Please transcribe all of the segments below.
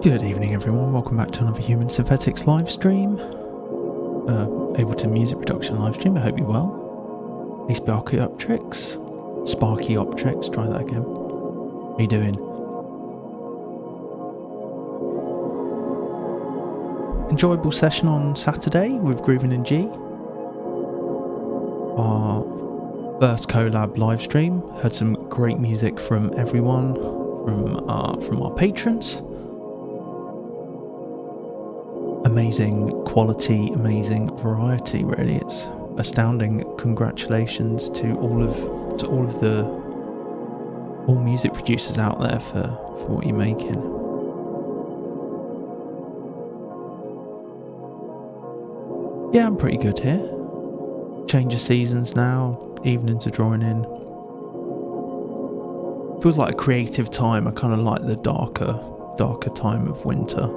Good evening everyone, welcome back to another Human Synthetics live stream. Ableton Music Production live stream, I hope you're well. Hey Sparky Optrix, try that again. How you doing? Enjoyable session on Saturday with Groovin' in G. Our first collab live stream, heard some great music from everyone, from our patrons. Amazing quality, amazing variety, really. It's astounding. Congratulations to all music producers out there for what you're making. Yeah, I'm pretty good here. Change of seasons now, evenings are drawing in. Feels like a creative time. I kind of like the darker time of winter.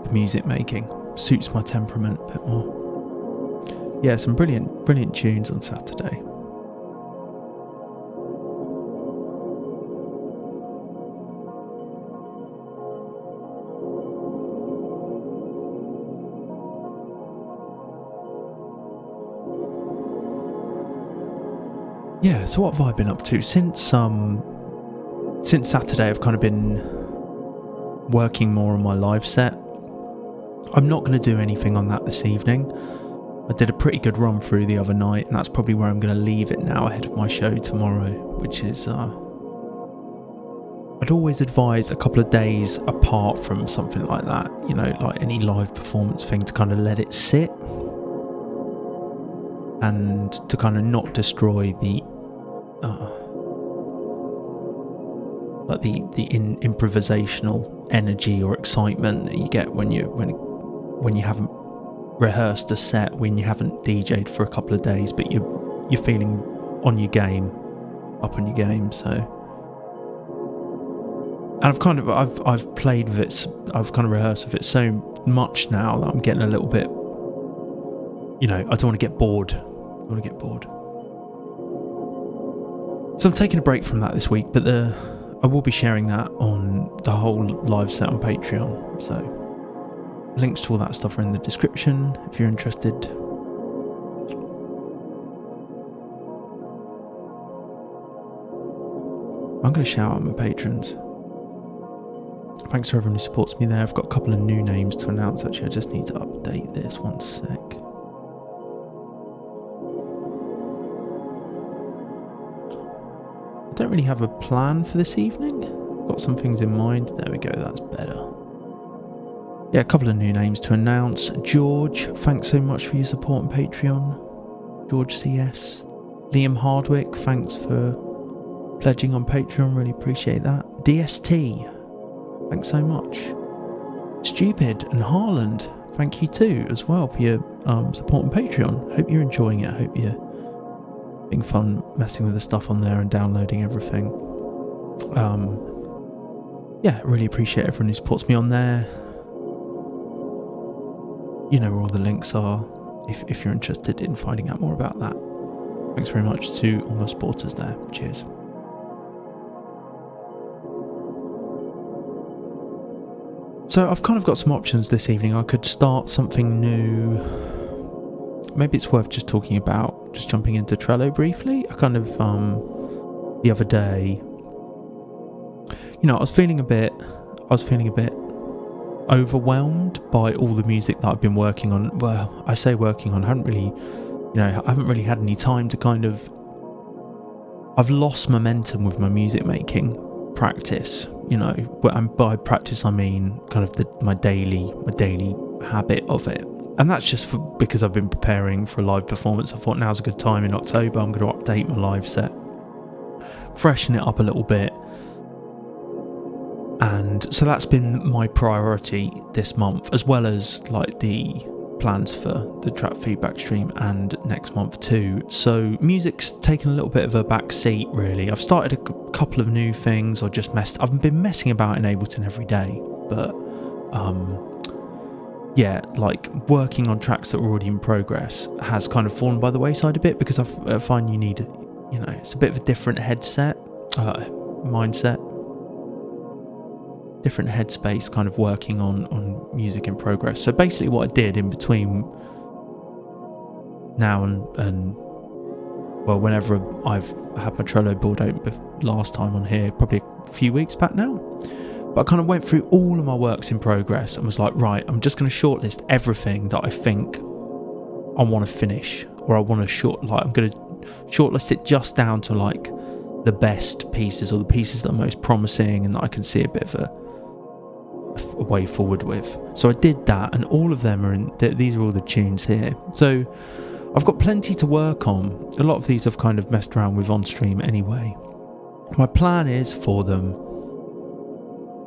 Music making suits my temperament a bit more. Yeah, some brilliant tunes on Saturday. Yeah, so what have I been up to since Saturday? I've kind of been working more on my live set. I'm not going to do anything on that this evening. I did a pretty good run through the other night, and that's probably where I'm going to leave it now ahead of my show tomorrow, which is I'd always advise a couple of days apart from something like that, you know, like any live performance thing, to kind of let it sit and to kind of not destroy the improvisational energy or excitement that you get when you haven't rehearsed a set, when you haven't DJ'd for a couple of days, but you're feeling up on your game. So, and I've played with it, I've kind of rehearsed with it so much now that I'm getting a little bit, you know, I don't want to get bored. So I'm taking a break from that this week, but I will be sharing that on the whole live set on Patreon. So links to all that stuff are in the description if you're interested. I'm going to shout out my patrons. Thanks to everyone who supports me there. I've got a couple of new names to announce. Actually, I just need to update this one sec. I don't really have a plan for this evening. Got some things in mind. There we go, that's better. Yeah, a couple of new names to announce. George, thanks so much for your support on Patreon. George CS. Liam Hardwick, thanks for pledging on Patreon, really appreciate that. DST, thanks so much. Stupid and Harland, thank you too as well for your support on Patreon. Hope you're enjoying it. Hope you're having fun messing with the stuff on there and downloading everything. Yeah, really appreciate everyone who supports me on there. You know where all the links are if you're interested in finding out more about that. Thanks very much to all my supporters there. Cheers. So I've kind of got some options this evening. I could start something new. Maybe it's worth just talking about, just jumping into Trello briefly. I kind of, the other day, you know, I was feeling a bit overwhelmed by all the music that I've been working on. Well, I say working on, I haven't really had any time to kind of, I've lost momentum with my music making practice, you know, and by practice I mean kind of my daily habit of it. And that's just because I've been preparing for a live performance. I thought now's a good time in October. I'm going to update my live set, freshen it up a little bit. And so that's been my priority this month, as well as like the plans for the track feedback stream and next month too. So music's taken a little bit of a back seat really. I've started a couple of new things, or I've been messing about in Ableton every day, but yeah, like working on tracks that were already in progress has kind of fallen by the wayside a bit, because I find you need, you know, it's a bit of a different mindset. different headspace kind of working on music in progress. So basically what I did in between now and well, whenever I've had my Trello board open last time on here, probably a few weeks back now, but I kind of went through all of my works in progress and was like, right, I'm just going to shortlist everything that I think I want to finish, or I want to I'm going to shortlist it just down to like the best pieces, or the pieces that are most promising and that I can see a bit of a way forward with. So I did that, and all of them are in, these are all the tunes here. So I've got plenty to work on. A lot of these I've kind of messed around with on stream anyway. My plan is for them,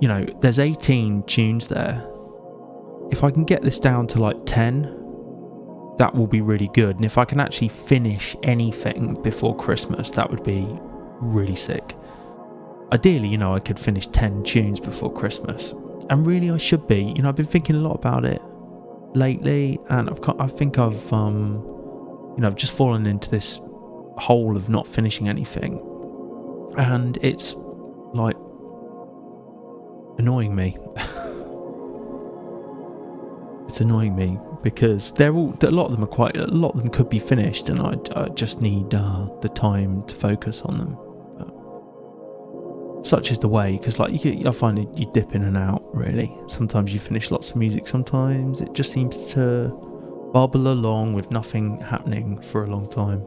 you know, there's 18 tunes there. If I can get this down to like 10, that will be really good. And if I can actually finish anything before Christmas, that would be really sick. Ideally, you know, I could finish 10 tunes before Christmas. And really I should be. You know, I've been thinking a lot about it lately, and I think I've you know, I've just fallen into this hole of not finishing anything, and it's like annoying me. It's annoying me because a lot of them could be finished, and I just need the time to focus on them. But such is the way, because like I find you dip in and out really. Sometimes you finish lots of music, sometimes it just seems to bubble along with nothing happening for a long time.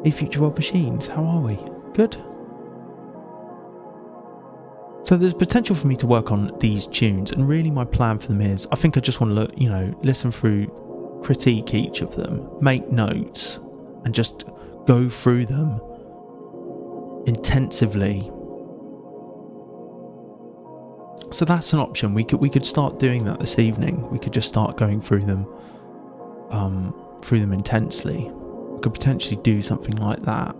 Hey Future World Machines, how are we? Good? So there's potential for me to work on these tunes, and really my plan for them is, I think I just want to listen through, critique each of them, make notes, and just go through them intensively. So that's an option. We could start doing that this evening. We could just start going through them intensely. I could potentially do something like that.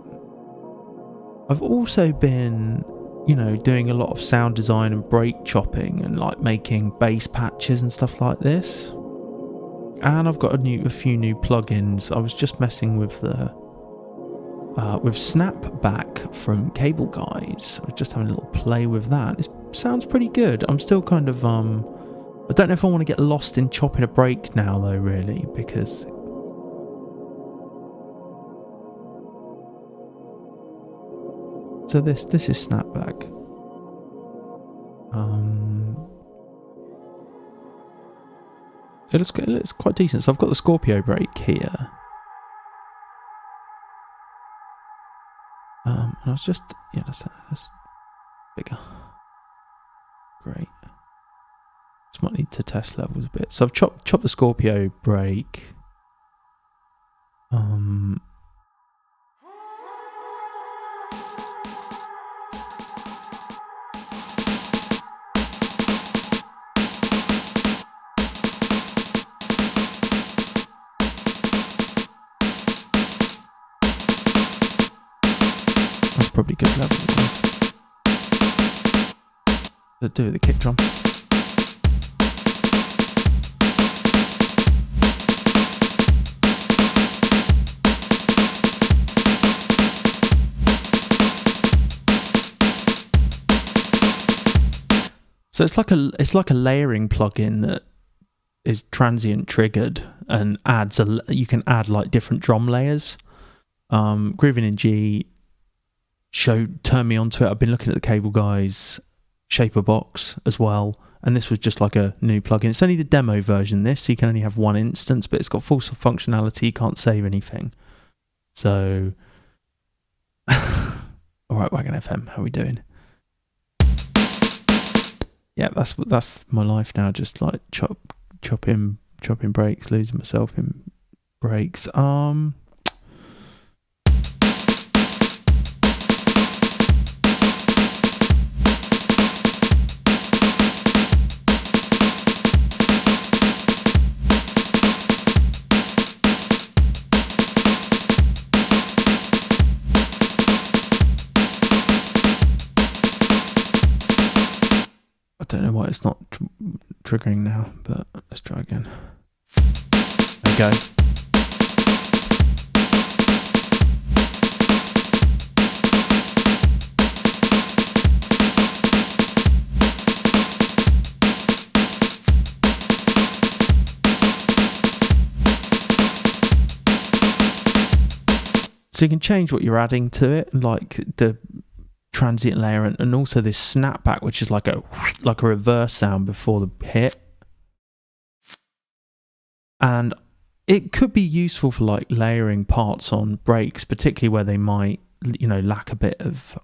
I've also been, you know, doing a lot of sound design and break chopping and like making bass patches and stuff like this. And I've got a few new plugins. I was just messing with with Snapback from Cable Guys. I was just having a little play with that. It sounds pretty good. I'm still kind of I don't know if I want to get lost in chopping a break now though, really, because so this is Snapback. It's quite decent. So I've got the Scorpio break here. And I was just, yeah, that's bigger. Great. Just might need to test levels a bit. So I've chopped the Scorpio break. That's probably good level. Let's do the kick drum. So it's like a layering plugin that is transient triggered and you can add like different drum layers. Grooving in G turned me onto it. I've been looking at the Cable Guys Shaper box as well, and this was just like a new plugin. It's only the demo version, this, so you can only have one instance, but it's got full functionality. You can't save anything. So alright, Wagon FM, how are we doing? Yeah, that's my life now, just like chopping breaks, losing myself in breaks. I don't know why it's not triggering now, but let's try again. There we go. So you can change what you're adding to it, like the transient layer, and also this snapback, which is like a reverse sound before the hit. And it could be useful for like layering parts on breaks, particularly where they might, lack a bit of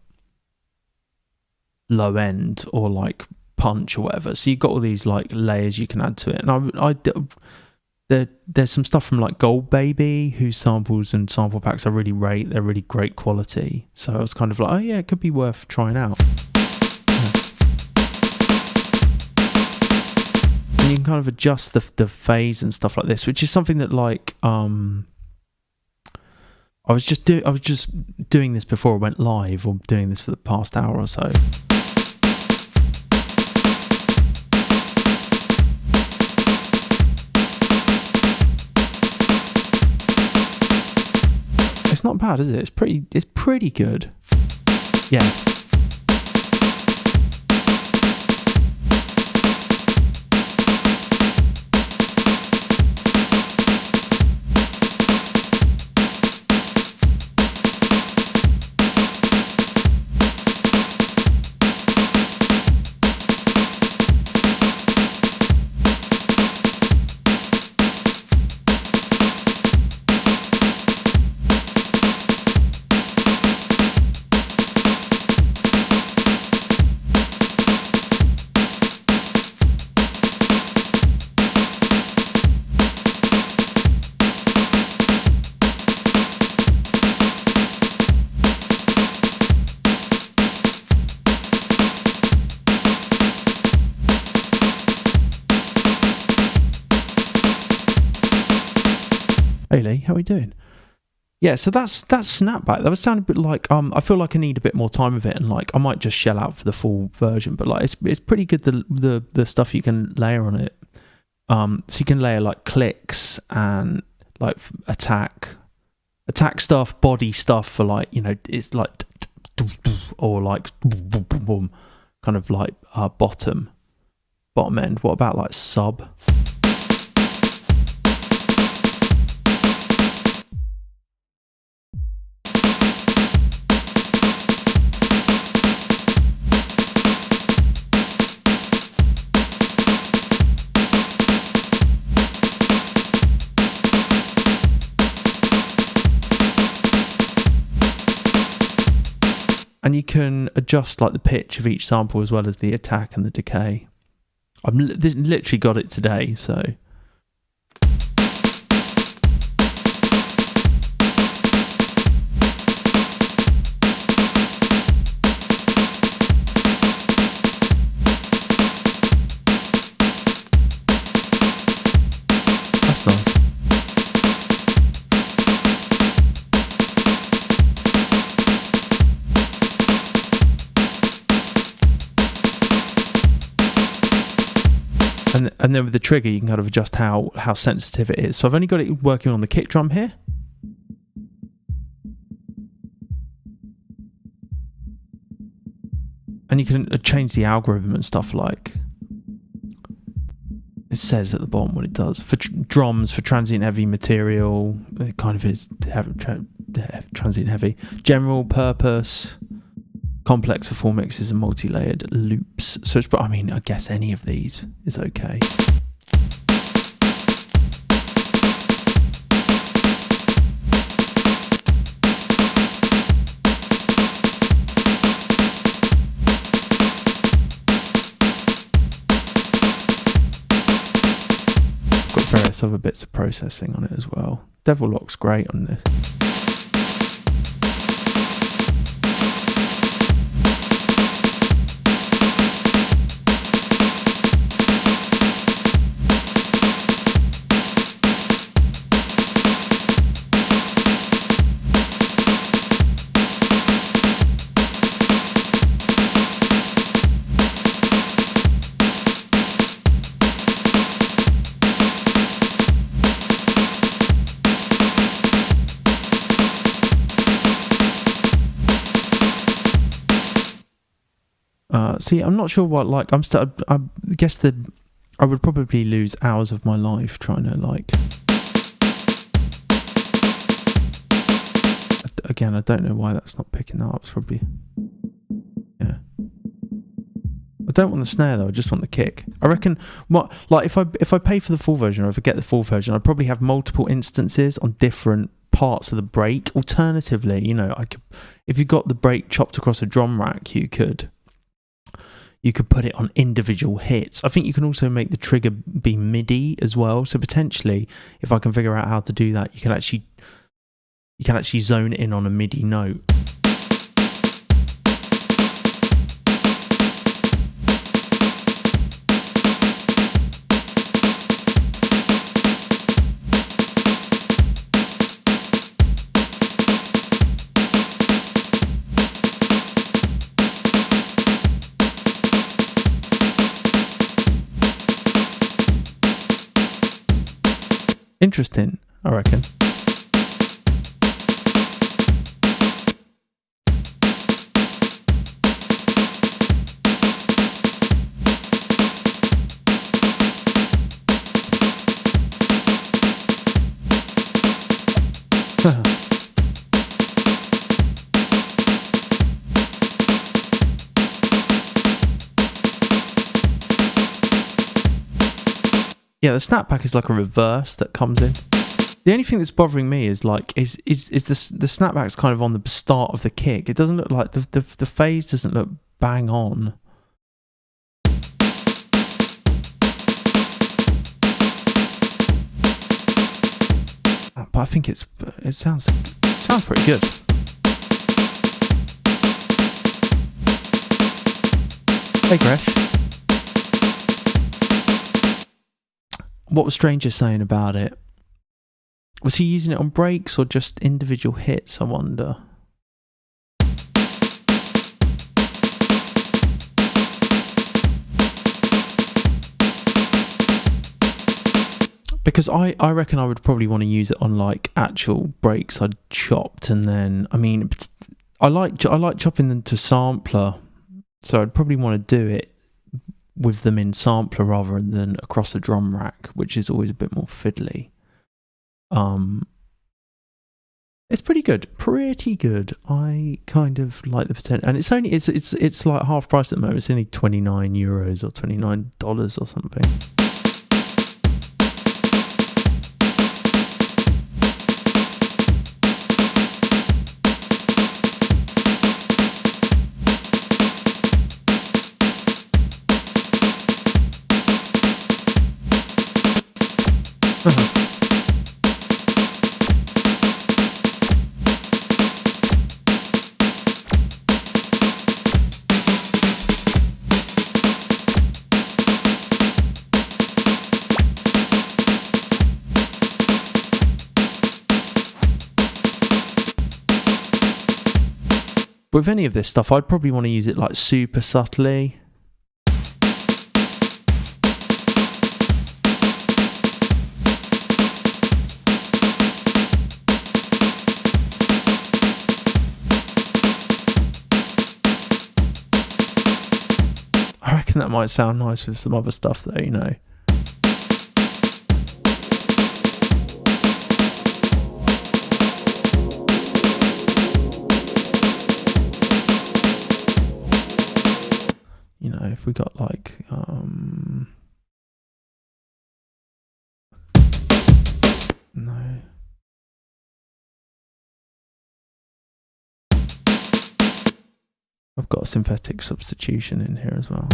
low end or like punch or whatever. So you've got all these like layers you can add to it. And there's some stuff from like Gold Baby, whose samples and sample packs I really rate. They're really great quality. So I was kind of like, oh yeah, it could be worth trying out. And you can kind of adjust the phase and stuff like this, which is something that like I was just doing this before I went live, or doing this for the past hour or so. It's not bad, is it? It's pretty good. Yeah. Hey Lee, how are we doing? Yeah, so that's Snapback. That was sounding a bit like I feel like I need a bit more time with it, and like I might just shell out for the full version. But like it's pretty good, the stuff you can layer on it. So you can layer like clicks and like attack stuff, body stuff for like, it's like, or like kind of like bottom end. What about like sub? And you can adjust like the pitch of each sample as well as the attack and the decay. I've literally got it today, so. That's nice. And then with the trigger, you can kind of adjust how sensitive it is. So I've only got it working on the kick drum here. And you can change the algorithm and stuff, like it says at the bottom what it does. For drums, for transient heavy material, it kind of is transient heavy. General purpose, complex for full mixes and multi-layered loops. So it's, I mean, I guess any of these is okay. Got various other bits of processing on it as well. Devil Lock's great on this. See, I'm not sure what, like, I guess I would probably lose hours of my life trying to, like, again, I don't know why that's not picking that up. It's probably... Yeah. I don't want the snare though, I just want the kick. I reckon, if I pay for the full version, or if I get the full version, I'd probably have multiple instances on different parts of the break. Alternatively, you know, I could, if you got the break chopped across a drum rack, you could put it on individual hits. I think you can also make the trigger be MIDI as well. So potentially, if I can figure out how to do that, you can actually zone in on a MIDI note. Interesting, I reckon. Yeah, the snapback is like a reverse that comes in. The only thing that's bothering me is the snapback's kind of on the start of the kick. It doesn't look like the phase doesn't look bang on. But I think it sounds pretty good. Hey Gresh. What was Stranger saying about it? Was he using it on breaks or just individual hits, I wonder? Because I reckon I would probably want to use it on like actual breaks I'd chopped, and then I like chopping them to sampler, so I'd probably want to do it with them in sampler rather than across a drum rack, which is always a bit more fiddly. It's pretty good. I kind of like the potential, and it's like half price at the moment. It's only €29 or $29 or something. With any of this stuff, I'd probably want to use it like super subtly. I reckon that might sound nice with some other stuff though, you know. You know, if we got like no. I've got a synthetic substitution in here as well.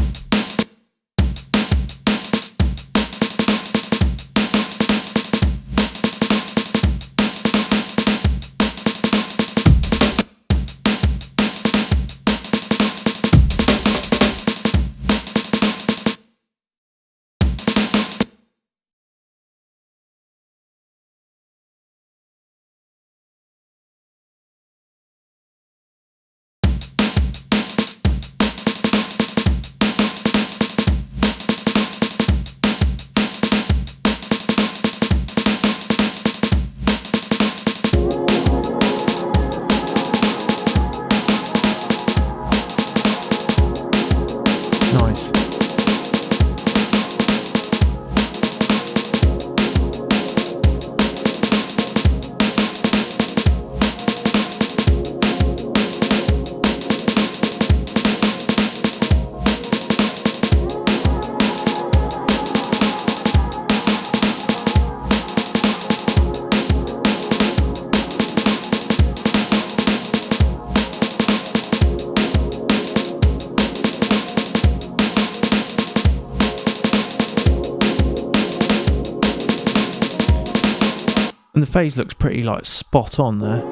phase looks pretty like spot on there.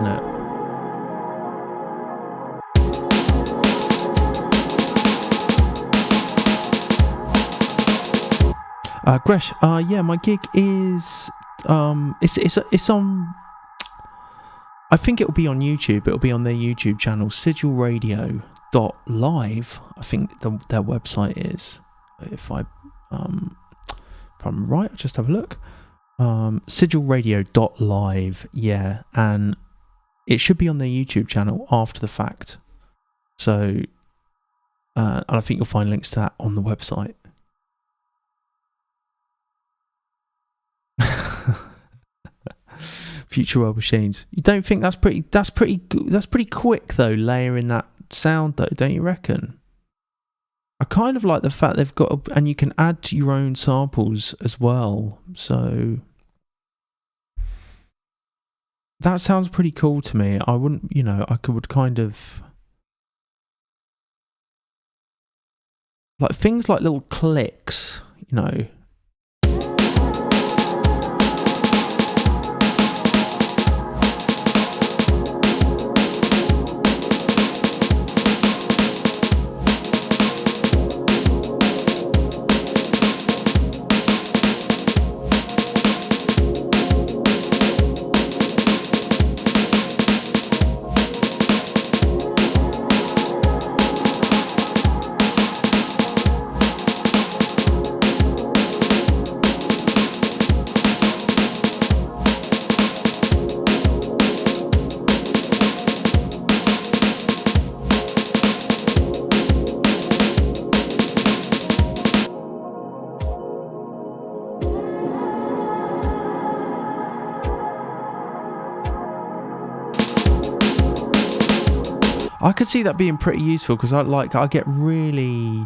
No. Gresh, yeah, my gig is it's on. I think it'll be on YouTube. It'll be on their YouTube channel, sigilradio.live. I think their website is. If I'm right, I'll just have a look. Sigilradio.live, yeah, and it should be on their YouTube channel after the fact. So, and I think you'll find links to that on the website. Future World Machines. You don't think that's pretty quick though, layering that sound though, don't you reckon? I kind of like the fact they've got and you can add to your own samples as well. So that sounds pretty cool to me. I wouldn't, I would kind of like things like little clicks, I could see that being pretty useful because I get really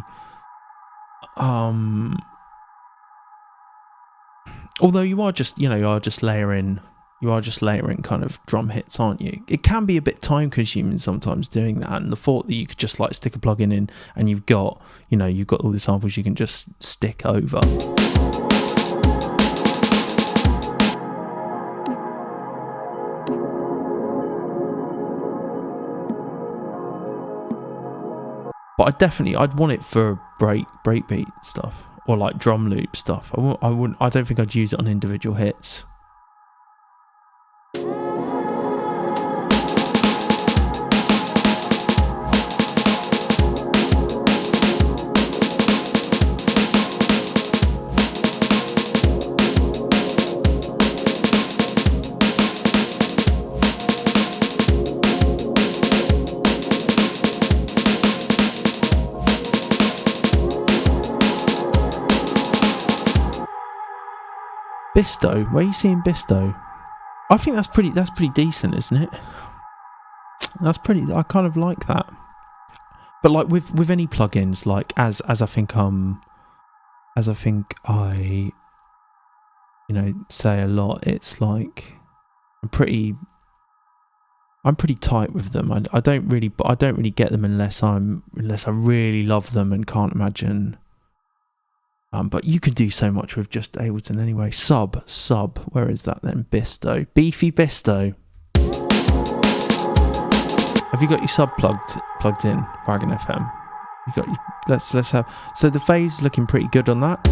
although you are just layering kind of drum hits, aren't you? It can be a bit time consuming sometimes doing that, and the thought that you could just like stick a plugin in and you've got all the samples you can just stick over. But I'd want it for breakbeat stuff or like drum loop stuff. I don't think I'd use it on individual hits. Bisto, where are you seeing Bisto? I think that's pretty decent, isn't it? I kind of like that. But like with any plugins, like as I think I say a lot, it's like I'm pretty tight with them. I don't really get them unless I really love them and can't imagine. But you can do so much with just Ableton anyway. Sub, where is that then? Bisto, beefy Bisto. Have you got your sub plugged in, Wagon FM? You got your, let's have. So the phase is looking pretty good on that.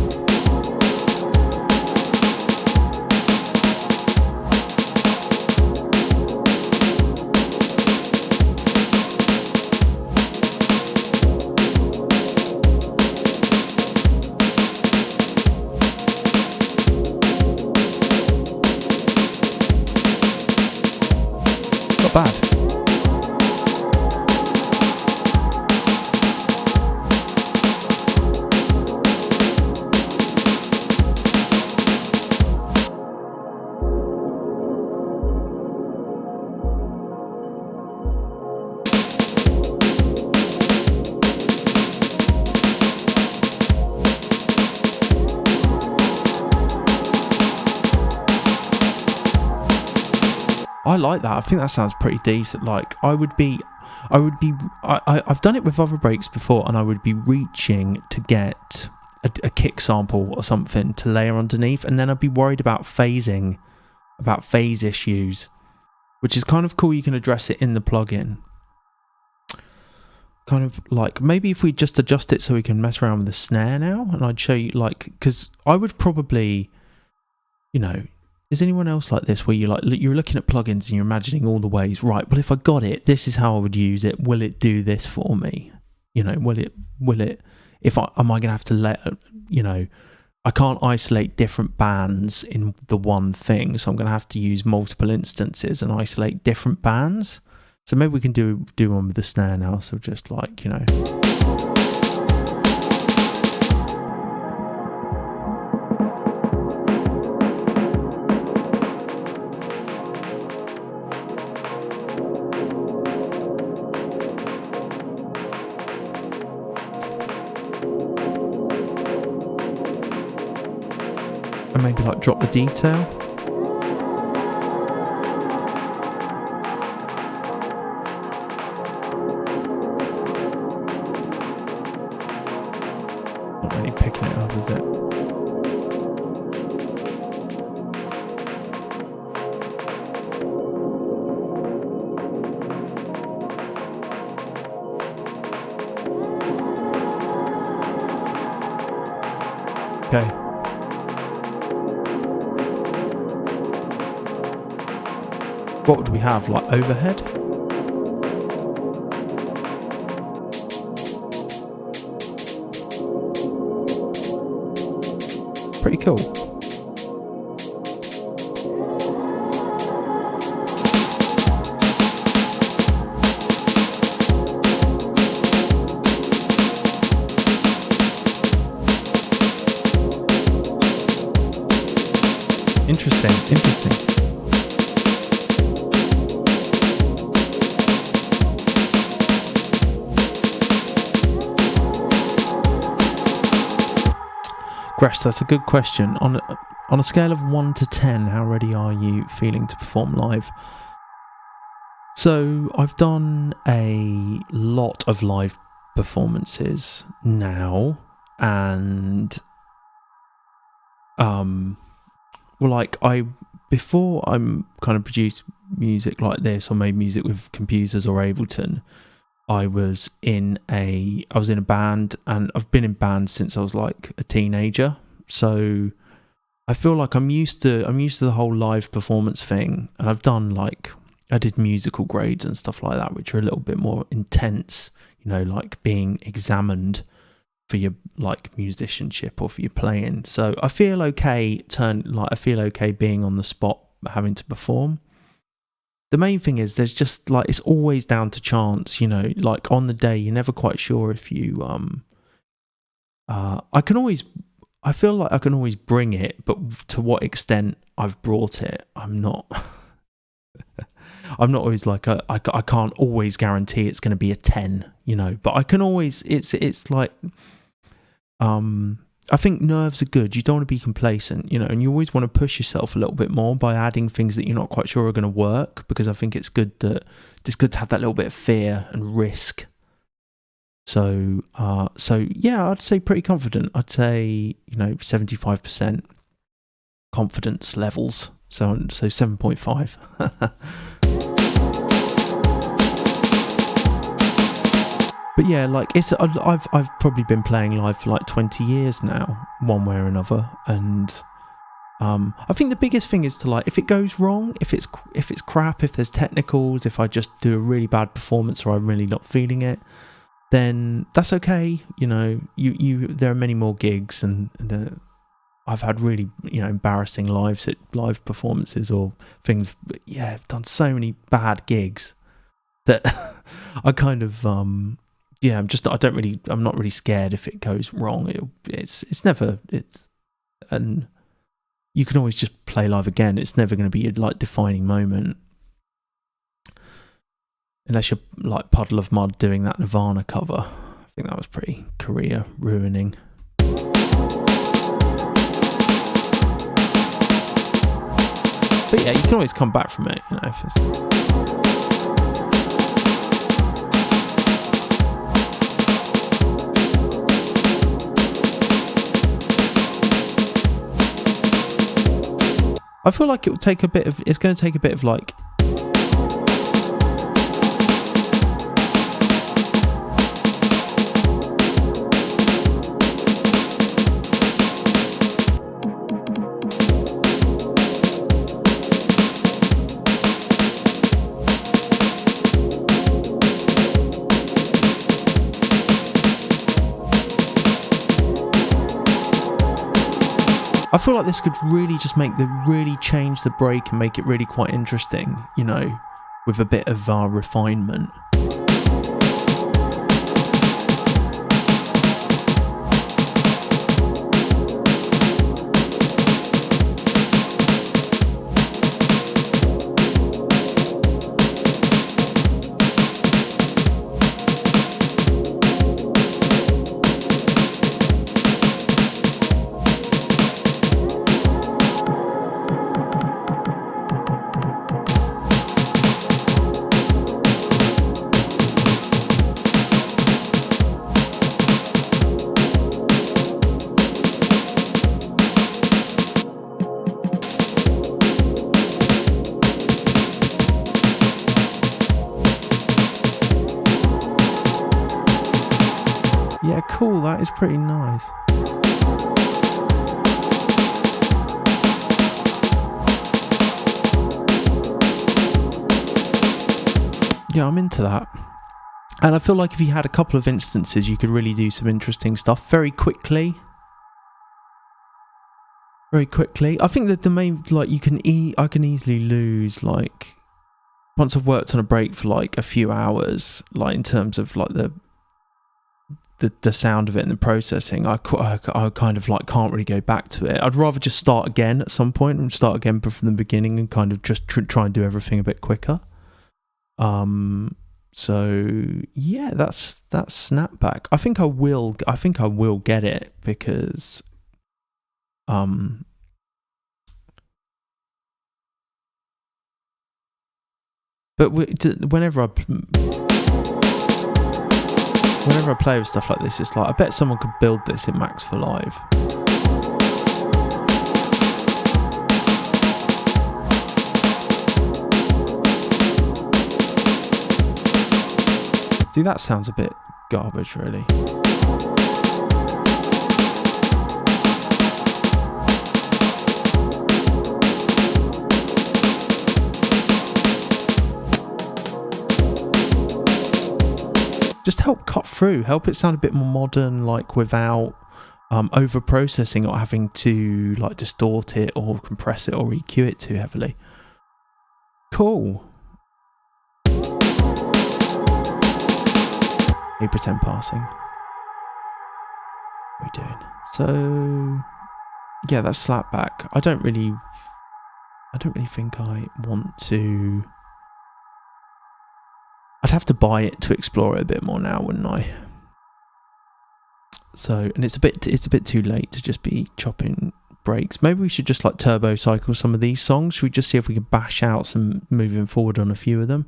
Bad. I like that. I think that sounds pretty decent. Like I've done it with other breaks before, and I would be reaching to get a kick sample or something to layer underneath, and then I'd be worried about phase issues, which is kind of cool. You can address it in the plugin. Kind of like, maybe if we just adjust it so we can mess around with the snare now, and I'd show you, like, because I would probably, is anyone else like this where you're looking at plugins and you're imagining all the ways, right, well, if I got it, this is how I would use it, will it do this for me? Will it am I going to have to I can't isolate different bands in the one thing, so I'm going to have to use multiple instances and isolate different bands. So maybe we can do one with the snare now. So just like, And maybe like drop the detail. Picking it up, is it? Okay. What would we have? Like overhead? Pretty cool. Interesting. Gresh, that's a good question. On a scale of 1 to 10, how ready are you feeling to perform live? So I've done a lot of live performances now, and before I'm kind of produced music like this or made music with computers or Ableton, I was in a band, and I've been in bands since I was like a teenager. So I feel like I'm used to the whole live performance thing, and I did musical grades and stuff like that, which are a little bit more intense, like being examined for your like musicianship or for your playing. So I feel okay being on the spot, having to perform. The main thing is there's just like, it's always down to chance, like on the day, you're never quite sure if you, I feel like I can always bring it, but to what extent I've brought it, I'm not always like, I can't always guarantee it's going to be a 10, but I can always, it's like, I think nerves are good. You don't want to be complacent, and you always want to push yourself a little bit more by adding things that you're not quite sure are going to work, because I think it's good to have that little bit of fear and risk. So yeah, I'd say pretty confident. I'd say 75% confidence levels. So 7.5. But yeah, like I've probably been playing live for like 20 years now, one way or another, and I think the biggest thing is to, like, if it goes wrong, if it's crap, if there's technicals, if I just do a really bad performance or I'm really not feeling it, then that's okay. There are many more gigs, and I've had really embarrassing live performances or things. But yeah, I've done so many bad gigs that I kind of I'm not really scared if it goes wrong. And you can always just play live again. It's never going to be a like defining moment, unless you're like Puddle of Mud doing that Nirvana cover. I think that was pretty career ruining. But yeah, you can always come back from it, if it's... I feel like it will take a bit of, it's going to take a bit of like, I feel like this could really just really change the break and make it really quite interesting, you know, with a bit of refinement. Yeah, cool, that is pretty nice. Yeah, I'm into that. And I feel like if you had a couple of instances, you could really do some interesting stuff very quickly. Very quickly. I think that the main, like, I can easily lose, like, once I've worked on a break for like a few hours, like in terms of like the sound of it and the processing, I kind of like can't really go back to it. I'd rather just start again at some point and start again from the beginning and kind of just try and do everything a bit quicker. So yeah, that's Snapback. I think I will get it because but whenever I play with stuff like this, it's like I bet someone could build this in Max for Live. See, that sounds a bit garbage, really. Just help cut through, help it sound a bit more modern, like without over processing or having to like distort it or compress it or EQ it too heavily. Cool. We pretend passing. What are we doing? So yeah, that's Snapback. I don't really think I want to. I'd have to buy it to explore it a bit more now, wouldn't I? So, and it's a bit too late to just be chopping breaks. Maybe we should just like turbo cycle some of these songs. Should we just see if we can bash out some moving forward on a few of them?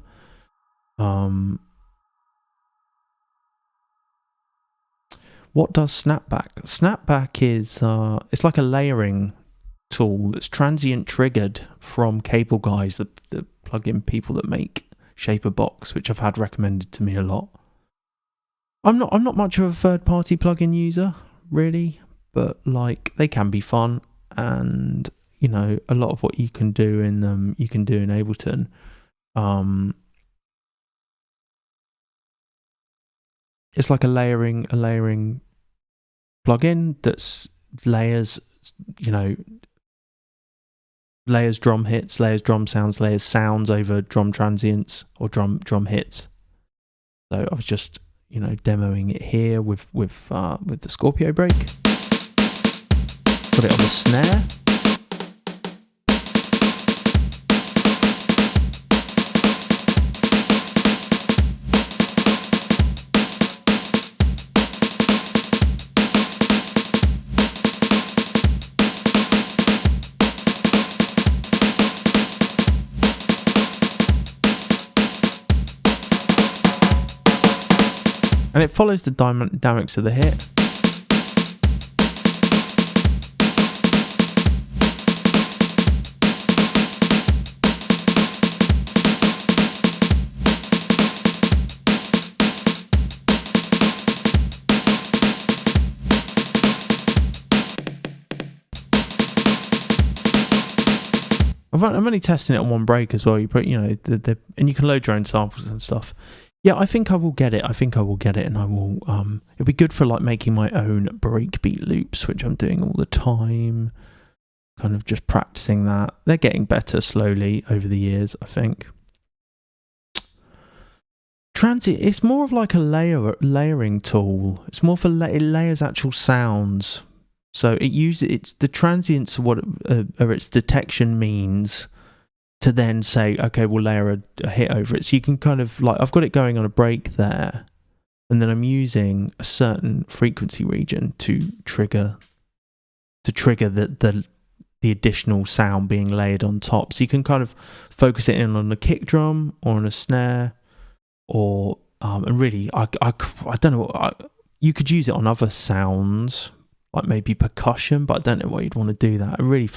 What does Snapback? Snapback is it's like a layering tool that's transient triggered from Cable Guys, the plugin people that make Shaper Box, which I've had recommended to me a lot. I'm not much of a third-party plugin user, really, but like they can be fun, and you know, a lot of what you can do in them, you can do in Ableton. It's like a layering plugin that's layers, you know, layers drum hits, layers drum sounds, layers sounds over drum transients or drum hits. So I was just, you know, demoing it here with the Scorpio break. Put it on the snare. And it follows the dynamics of the hit. I'm only testing it on one break as well. You put, and you can load your own samples and stuff. Yeah, I think I will get it. And I will. It'll be good for like making my own breakbeat loops, which I'm doing all the time. Kind of just practicing that. They're getting better slowly over the years, I think. Transient, it's more of like a layering tool. It's more for it layers actual sounds. So it's the transients what are its detection means to then say, okay, we'll layer a hit over it. So you can kind of like, I've got it going on a break there, and then I'm using a certain frequency region to trigger the additional sound being layered on top. So you can kind of focus it in on a kick drum or on a snare, or and really, I don't know. You could use it on other sounds, like maybe percussion, but I don't know why you'd want to do that. Really,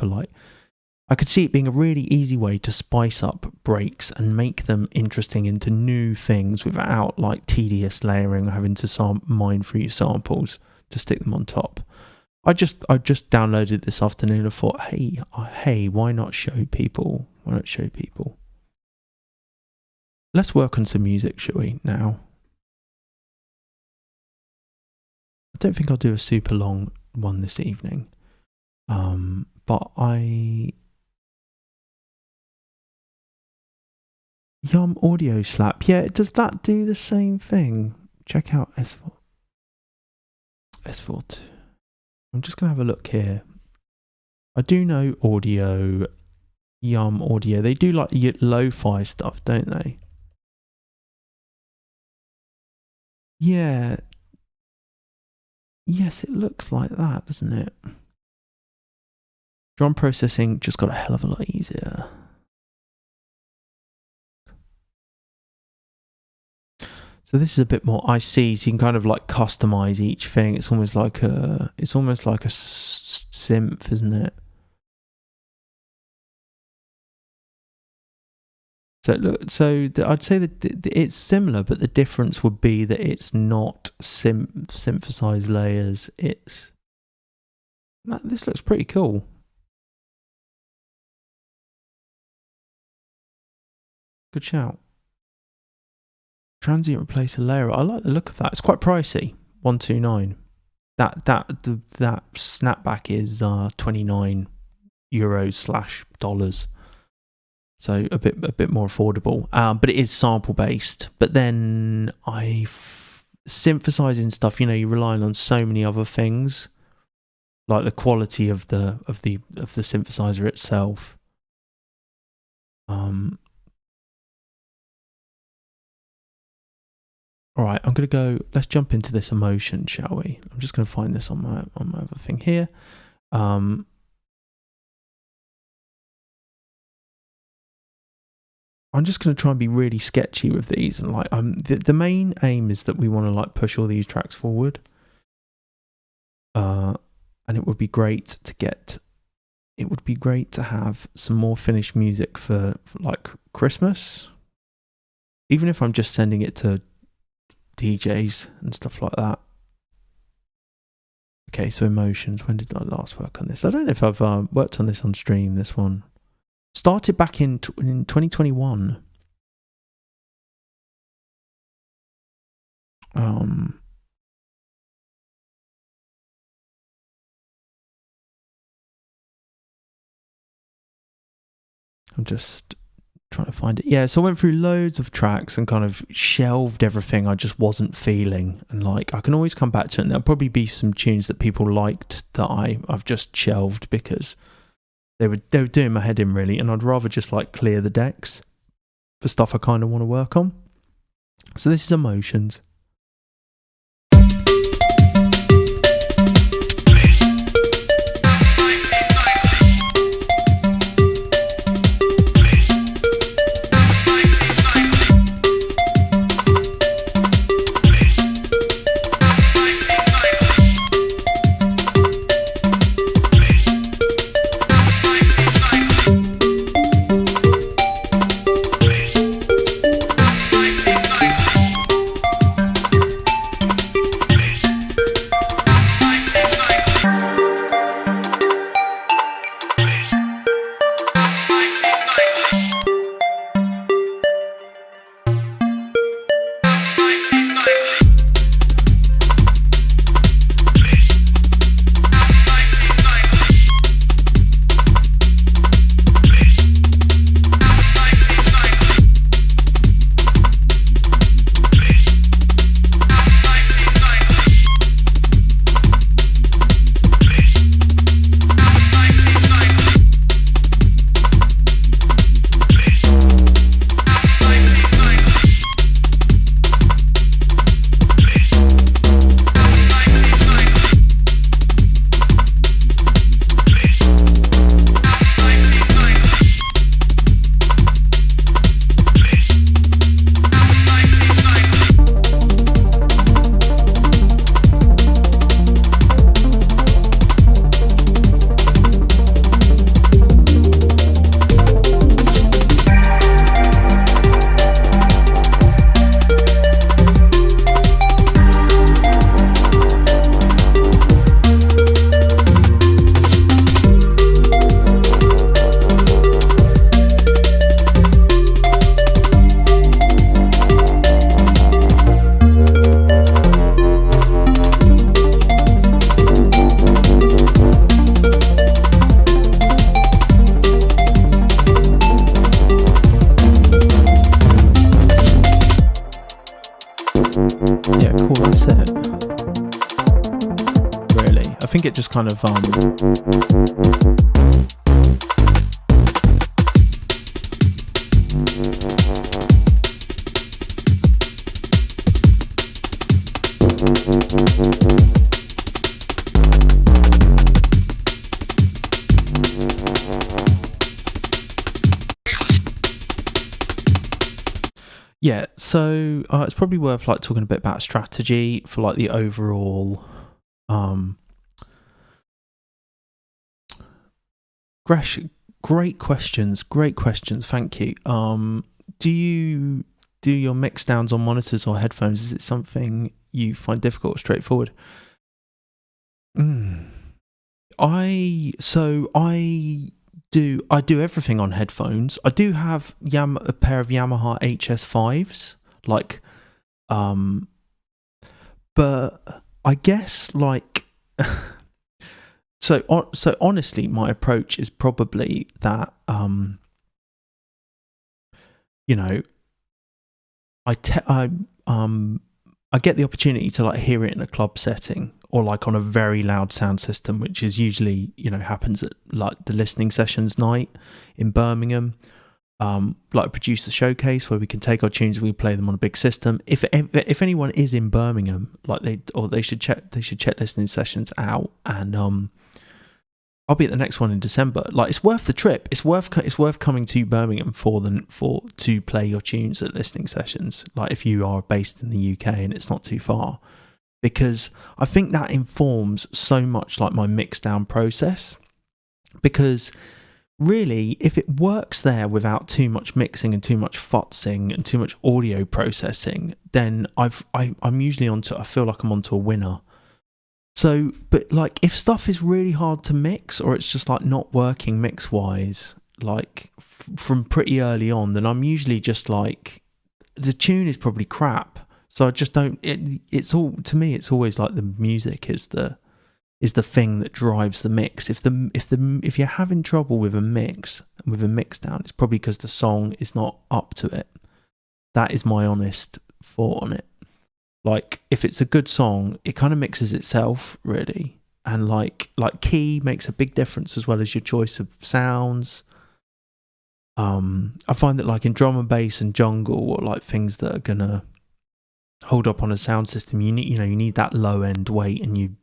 I could see it being a really easy way to spice up breaks and make them interesting into new things without like tedious layering or having to mine through your samples to stick them on top. I just downloaded this afternoon and thought, hey, why not show people? Let's work on some music, shall we, now? I don't think I'll do a super long one this evening. But Yum Audio Slap. Yeah, does that do the same thing? Check out S4. I'm just going to have a look here. I do know Yum Audio. They do like lo-fi stuff, don't they? Yeah. Yes, it looks like that, doesn't it? Drum processing just got a hell of a lot easier. So this is a bit more IC, so you can kind of like customize each thing. It's almost like a synth, isn't it? I'd say that it's similar, but the difference would be that it's not synthesized layers. This looks pretty cool. Good shout. Transient replace a layer. I like the look of that. It's quite pricey. $129. That snapback is €29 /$. So a bit more affordable. But it is sample based. But then synthesizing stuff. You're relying on so many other things, like the quality of the synthesizer itself. All right, I'm going to go, let's jump into this emotion, shall we? I'm just going to find this on my other thing here. I'm just going to try and be really sketchy with these, and like the main aim is that we want to like push all these tracks forward. And it would be great to have some more finished music for like Christmas. Even if I'm just sending it to DJs and stuff like that. Okay, so emotions. When did I last work on this? I don't know if I've worked on this on stream. This one started back in 2021. I'm just trying to find it. Yeah, so I went through loads of tracks and kind of shelved everything I just wasn't feeling, and like I can always come back to it, and there'll probably be some tunes that people liked that I've just shelved because they were doing my head in really, and I'd rather just like clear the decks for stuff I kind of want to work on. So this is Emotions. Yeah, cool, that's it. Really. I think it just kind of yeah, so it's probably worth like talking a bit about strategy for like the overall Gresh, great questions, thank you. Do you do your mix downs on monitors or headphones? Is it something you find difficult or straightforward? I do everything on headphones. I do have a pair of Yamaha HS5s, like, but I guess like, so honestly, my approach is probably that, you know, I get the opportunity to like hear it in a club setting or like on a very loud sound system, which is usually, you know, happens at like the listening sessions night in Birmingham. Like a producer showcase where we can take our tunes and we play them on a big system. If anyone is in Birmingham, like they should check listening sessions out, and I'll be at the next one in December. Like, it's worth the trip. It's worth coming to Birmingham to play your tunes at listening sessions. Like, if you are based in the UK and it's not too far, because I think that informs so much like my mix down process. Because really, if it works there without too much mixing and too much futzing and too much audio processing, then I'm usually I feel like I'm onto a winner. So, but like if stuff is really hard to mix or it's just like not working mix wise, like from pretty early on, then I'm usually just like, the tune is probably crap. So I just don't, it's all, to me, it's always like the music is the thing that drives the mix. If you're having trouble with a mix down, it's probably because the song is not up to it. That is my honest thought on it. Like, if it's a good song, it kind of mixes itself, really. And like key makes a big difference, as well as your choice of sounds. I find that like in drum and bass and jungle, or like things that are gonna hold up on a sound system, you need that low end weight, and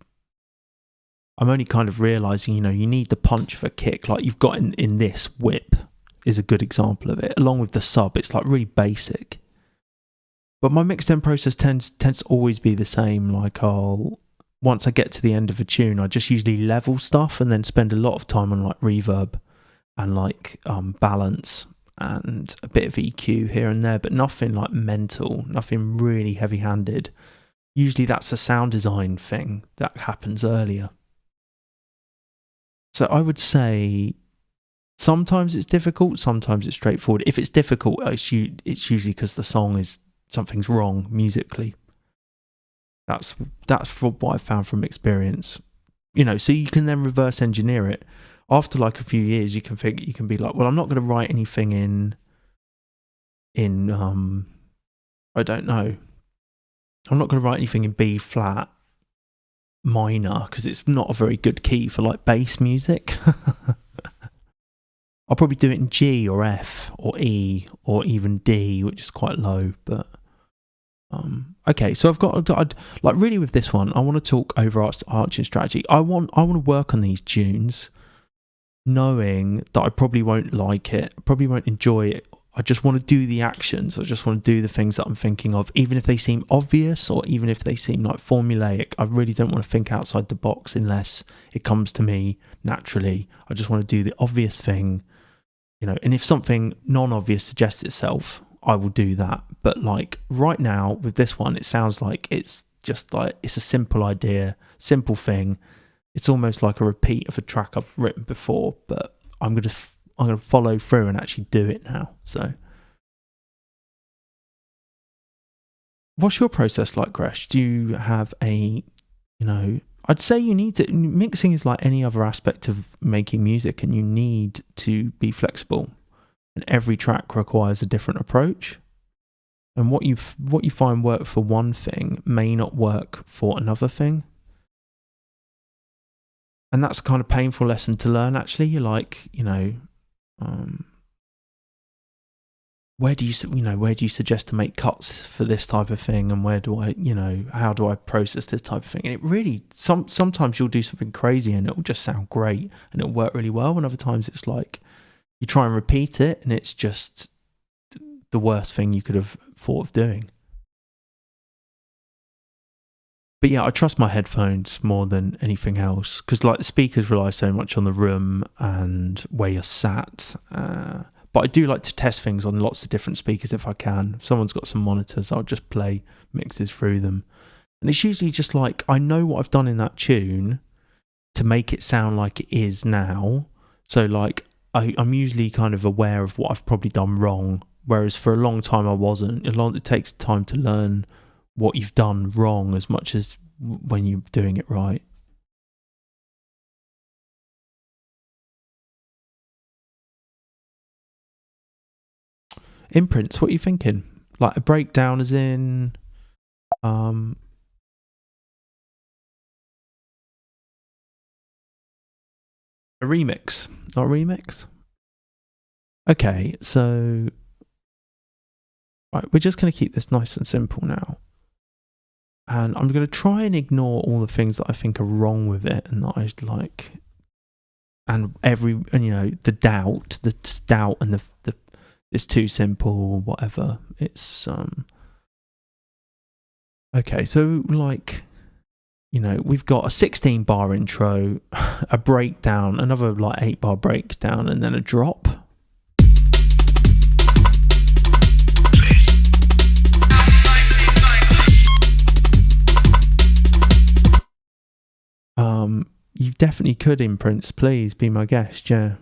I'm only kind of realising, you need the punch of a kick, like you've got in this whip is a good example of it. Along with the sub, it's like really basic. But my mixdown process tends to always be the same. Like, once I get to the end of a tune, I just usually level stuff and then spend a lot of time on like reverb and like balance and a bit of EQ here and there, but nothing like mental, nothing really heavy-handed. Usually that's a sound design thing that happens earlier. So I would say sometimes it's difficult, sometimes it's straightforward. If it's difficult, it's usually because the song is, something's wrong musically. That's what I found from experience. So you can then reverse engineer it. After like a few years, you can be like, well, I'm not going to write anything in I don't know. I'm not going to write anything in B flat minor because it's not a very good key for like bass music. I'll probably do it in G or F or E or even D, which is quite low. But okay, so I'd like really with this one, I want to talk overarching strategy. I want to work on these tunes, knowing that I probably won't like it, probably won't enjoy it. I just want to do the actions. I just want to do the things that I'm thinking of, even if they seem obvious or even if they seem like formulaic. I really don't want to think outside the box unless it comes to me naturally. I just want to do the obvious thing, and if something non-obvious suggests itself, I will do that. But like right now with this one, it sounds like it's just like, it's a simple idea, simple thing. It's almost like a repeat of a track I've written before, but I'm going to follow through and actually do it now. So what's your process like, Gresh? Do you have I'd say you need to, mixing is like any other aspect of making music, and you need to be flexible, and every track requires a different approach. And what you find work for one thing may not work for another thing. And that's a kind of painful lesson to learn, actually. You're like, where do you suggest to make cuts for this type of thing, and where do I, how do I process this type of thing? And it really, sometimes you'll do something crazy and it'll just sound great and it'll work really well, and other times it's like you try and repeat it and it's just the worst thing you could have thought of doing. But yeah, I trust my headphones more than anything else, because like the speakers rely so much on the room and where you're sat. But I do like to test things on lots of different speakers if I can. If someone's got some monitors, I'll just play mixes through them. And it's usually just like, I know what I've done in that tune to make it sound like it is now. So like, I'm usually kind of aware of what I've probably done wrong, whereas for a long time I wasn't. It takes time to learn what you've done wrong as much as when you're doing it right. Imprints, what are you thinking? Like a breakdown as in a remix, not a remix? Okay, so right, we're just going to keep this nice and simple now. And I'm going to try and ignore all the things that I think are wrong with it and that I like. And the doubt and the it's too simple, whatever. It's okay, so like, we've got a 16 bar intro, a breakdown, another like 8 bar breakdown, and then a drop. You definitely could, Imprints. Please be my guest, yeah.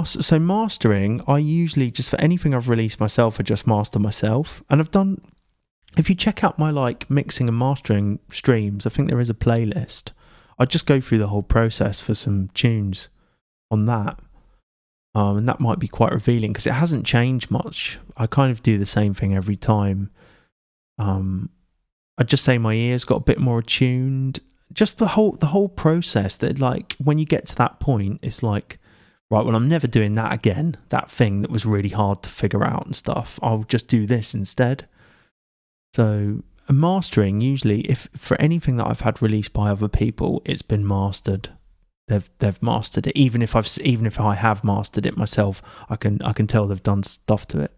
So mastering, I usually just, for anything I've released myself, I just master myself. And I've done, if you check out my like mixing and mastering streams, I think there is a playlist. I just go through the whole process for some tunes on that. And that might be quite revealing because it hasn't changed much. I kind of do the same thing every time. I'd just say my ears got a bit more attuned. Just the whole process, that like when you get to that point, it's like, right, well, I'm never doing that again. That thing that was really hard to figure out and stuff. I'll just do this instead. So mastering, usually, if for anything that I've had released by other people, it's been mastered. They've mastered it. Even if I have mastered it myself, I can tell they've done stuff to it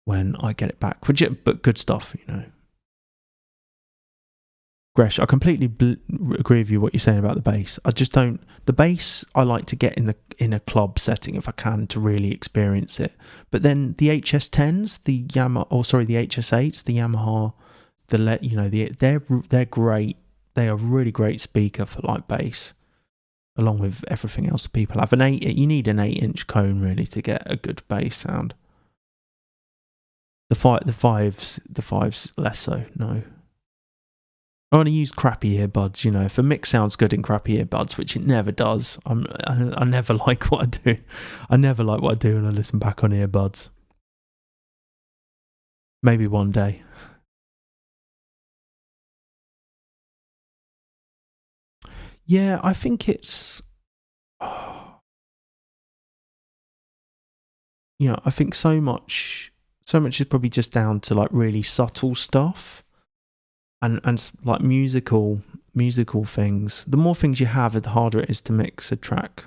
when I get it back. But good stuff, Gresh, I completely agree with you what you're saying about the bass. I just don't. The bass I like to get in a club setting if I can to really experience it. But then the HS10s, the HS8s, the Yamaha, they're great. They are a really great speaker for like bass, along with everything else people have. You need an 8-inch cone really to get a good bass sound. The fives less so. No. I want to use crappy earbuds, if a mix sounds good in crappy earbuds, which it never does. I never like what I do. I never like what I do when I listen back on earbuds. Maybe one day. Yeah, I think it's... I think so much is probably just down to like really subtle stuff. And like musical things. The more things you have, the harder it is to mix a track.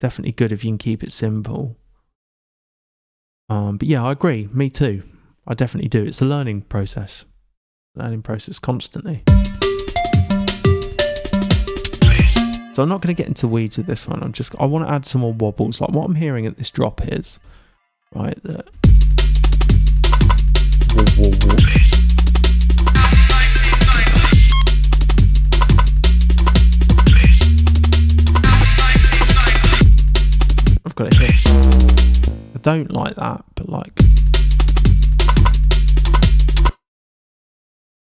Definitely good if you can keep it simple. But yeah, I agree. Me too. I definitely do. It's a learning process. Constantly. So I'm not going to get into the weeds with this one. I want to add some more wobbles. Like what I'm hearing at this drop is, right, that... I've got it here. I don't like that, but like...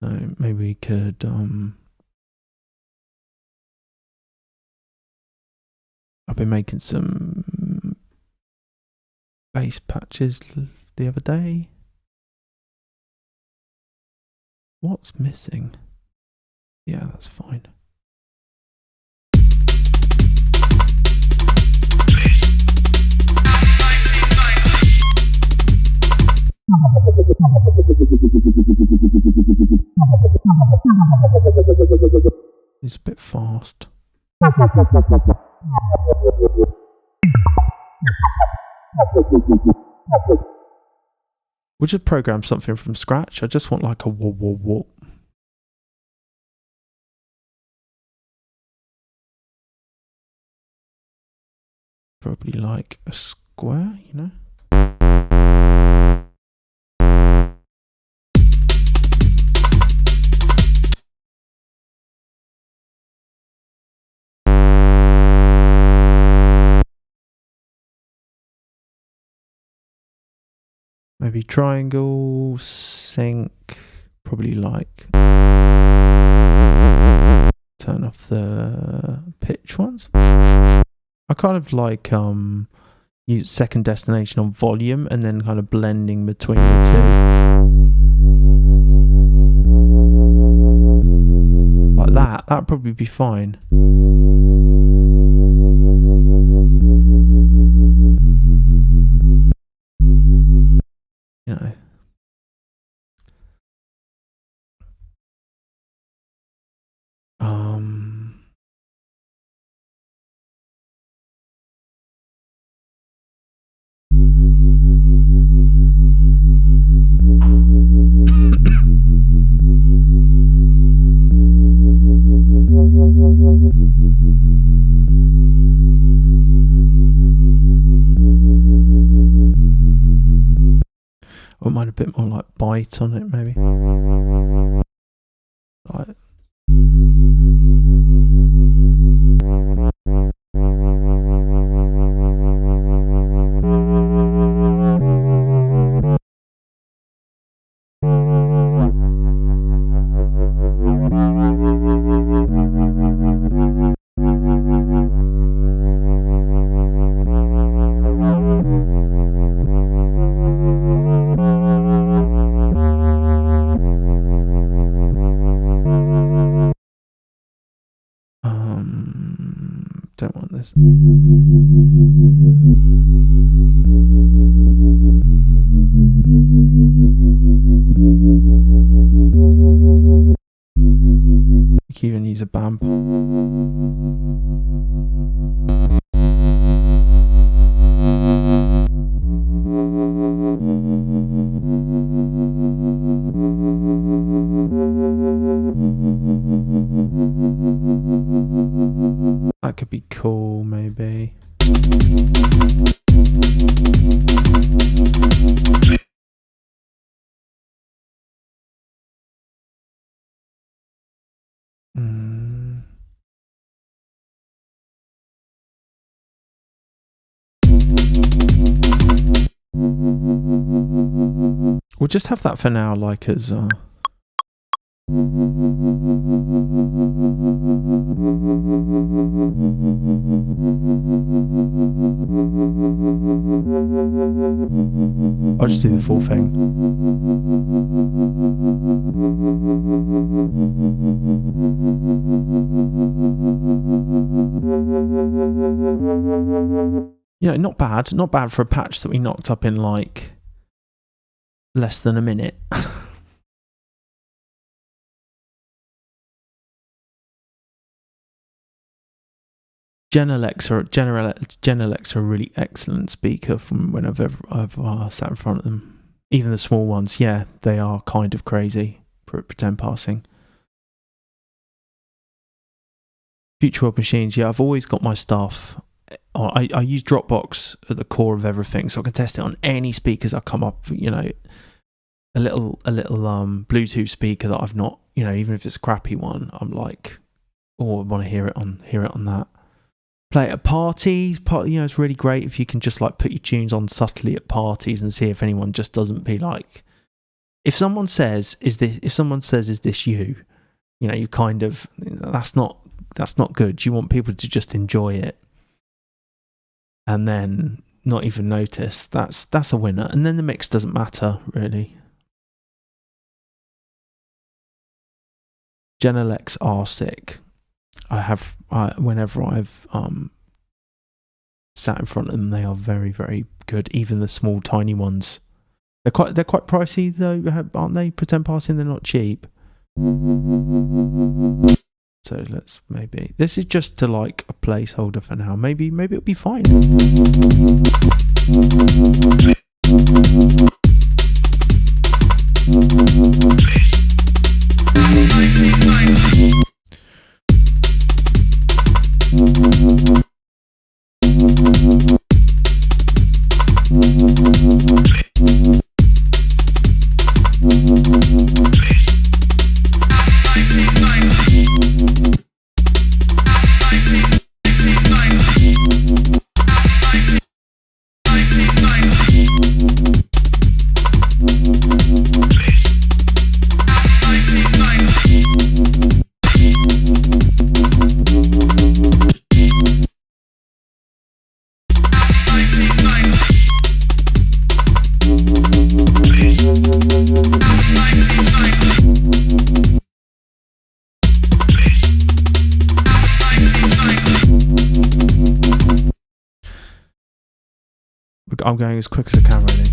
No, maybe we could... I've been making some bass patches the other day. What's missing? Yeah, that's fine. It's a bit fast. We'll just program something from scratch. I just want like a whoa, whoa, whoa. Probably like a square, you know? Maybe triangle, sync, probably like turn off the pitch ones. I kind of like use second destination on volume and then kind of blending between the two. Like that, that'd probably be fine. You know. I wouldn't mind a bit more like bite on it, maybe. Like. Don't want this. You can even use a bump. That could be cool, maybe. We'll just have that for now, like as I'll just do the full thing. Yeah, not bad. Not bad for a patch that we knocked up in like less than a minute. Genelecs are a really excellent speaker from whenever I've sat in front of them. Even the small ones, yeah, they are kind of crazy. Pretend passing. Future World Machines, yeah, I've always got my stuff. I use Dropbox at the core of everything, so I can test it on any speakers that come up. You know, a little Bluetooth speaker that I've not, you know, even if it's a crappy one, I'm like, oh, I want to hear it on that. Play it at parties. You know, it's really great if you can just like put your tunes on subtly at parties and see if anyone just doesn't be like. If someone says, "Is this you?" You know, you kind of that's not good. You want people to just enjoy it, and then not even notice. That's a winner. And then the mix doesn't matter, really. Genelecs are sick. Whenever I've sat in front of them, they are very, very good. Even the small, tiny ones. They're quite pricey though, aren't they? For 10 passing, they're not cheap. So let's maybe, this is just to like a placeholder for now. Maybe it'll be fine. I'm going as quick as I can, really.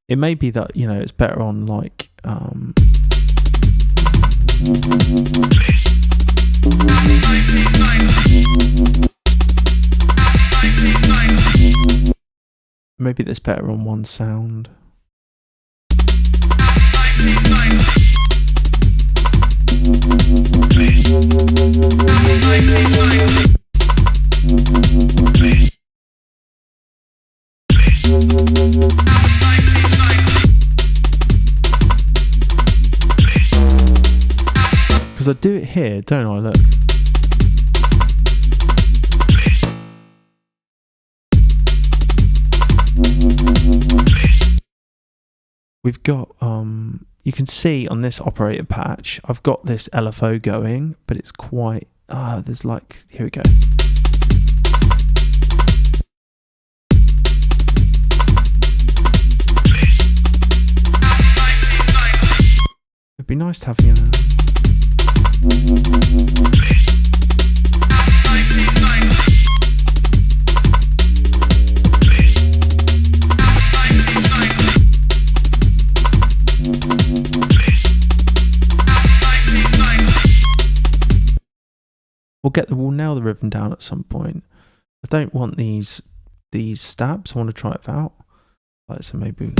It may be that, you know, it's better on like maybe that's better on one sound. Because I do it here, don't I? Look. We've got, you can see on this operator patch, I've got this LFO going, but it's quite, there's like, here we go. It'd be nice to have, you know. We'll nail the rhythm down at some point. I don't want these stabs. I want to try it out. Right, so maybe.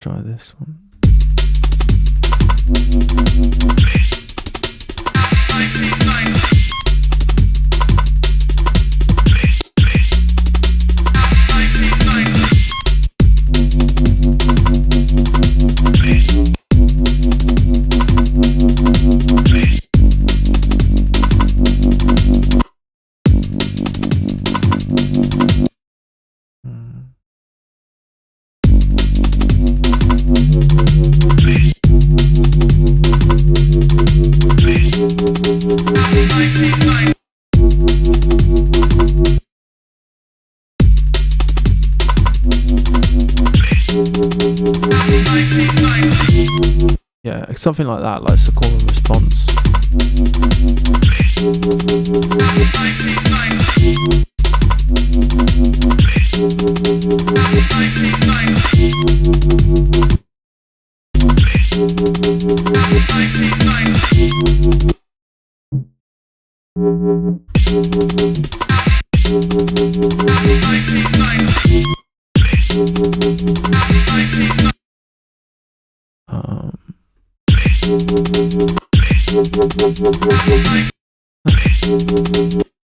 Try this one. Yeah, something like that, like a call and response.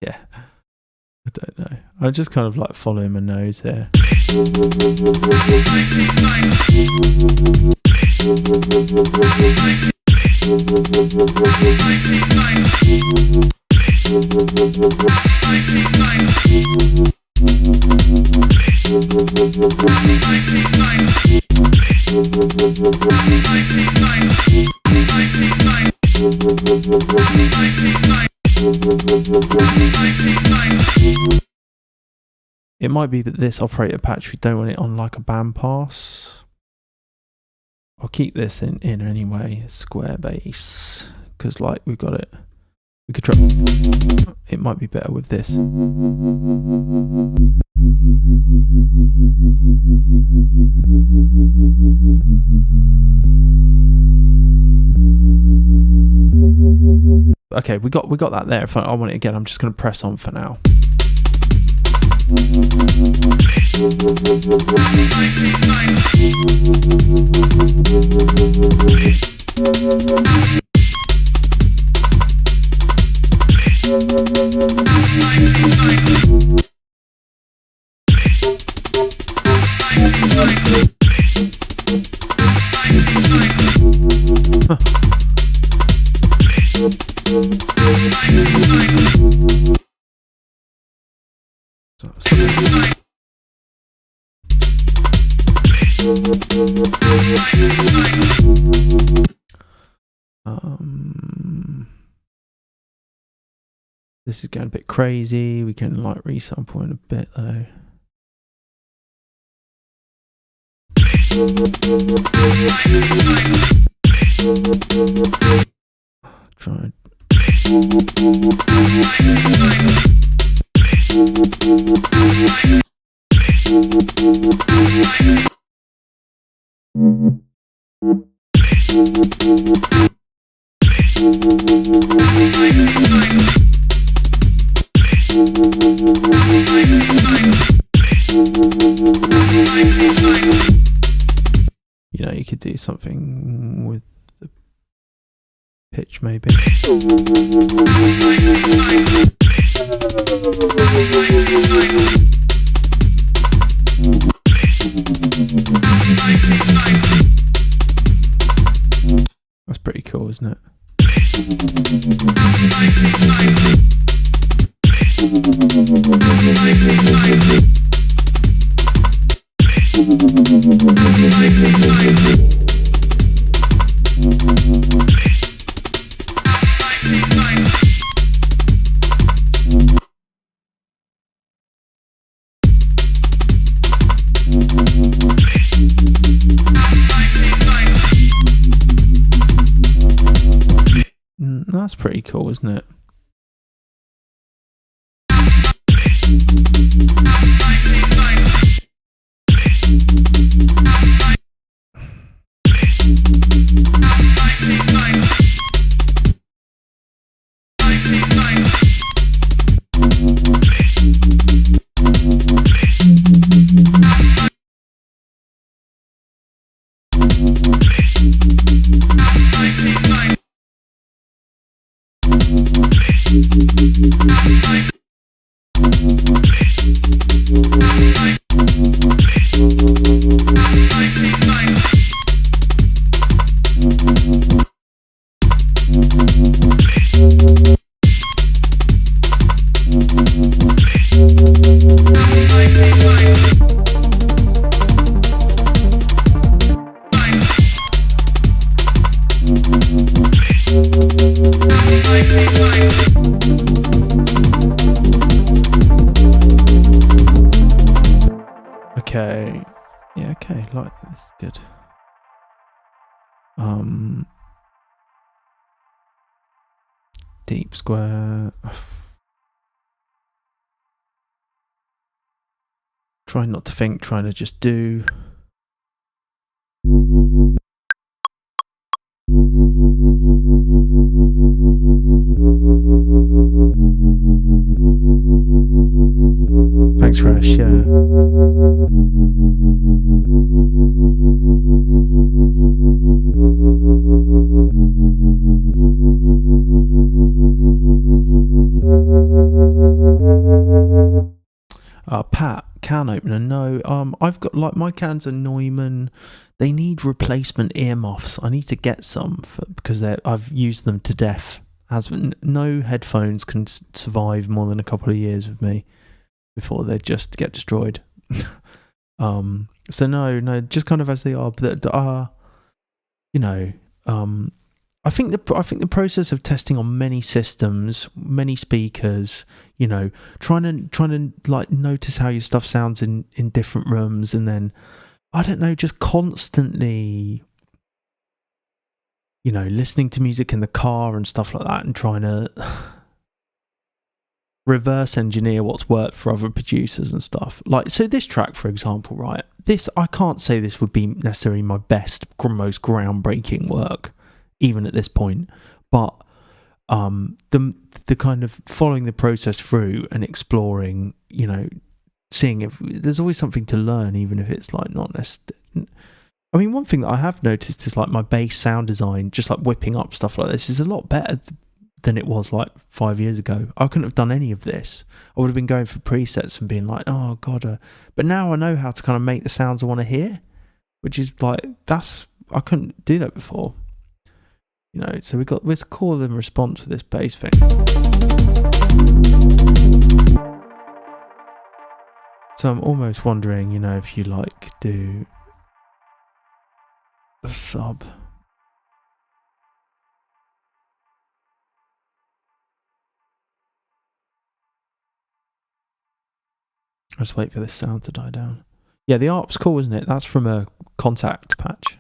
Yeah, I don't know. I'm just kind of like following my nose here. It might be that this operator patch, we don't want it on like a bandpass. I'll keep this in anyway, square bass, because like we've got it. We could try. It might be better with this. Okay, we got that there. If I want it again, I'm just going to press on for now. This is getting a bit crazy. We can like resample in a bit though. Try. You know, you could do something with the pitch maybe. That's pretty cool, isn't it? That's pretty cool, isn't it? Okay. Yeah, okay, like this is good. Deep square. Trying not to think, trying to just do. fresh, yeah. Pat, can opener, no. I've got, like, my cans are Neumann. They need replacement earmuffs. I need to get some because I've used them to death. No headphones can survive more than a couple of years with me before they just get destroyed. So no, just kind of as they are. But I think the process of testing on many systems, many speakers, trying to like notice how your stuff sounds in different rooms, and then I don't know, just constantly, listening to music in the car and stuff like that, and trying to reverse engineer what's worked for other producers and stuff. Like, so this track, for example, right? This, I can't say this would be necessarily my best, most groundbreaking work, even at this point, but the kind of following the process through and exploring, seeing if there's always something to learn, even if it's like not necessarily. I mean, one thing that I have noticed is like my bass sound design, just like whipping up stuff like this, is a lot better than it was like 5 years ago. I couldn't have done any of this. I would have been going for presets and being like, oh god, but now I know how to kind of make the sounds I want to hear, which is like, I couldn't do that before. So let's call and response for this bass thing. So I'm almost wondering, if you like do a sub. I'll just wait for this sound to die down. Yeah, the ARP's cool, isn't it? That's from a Contact patch.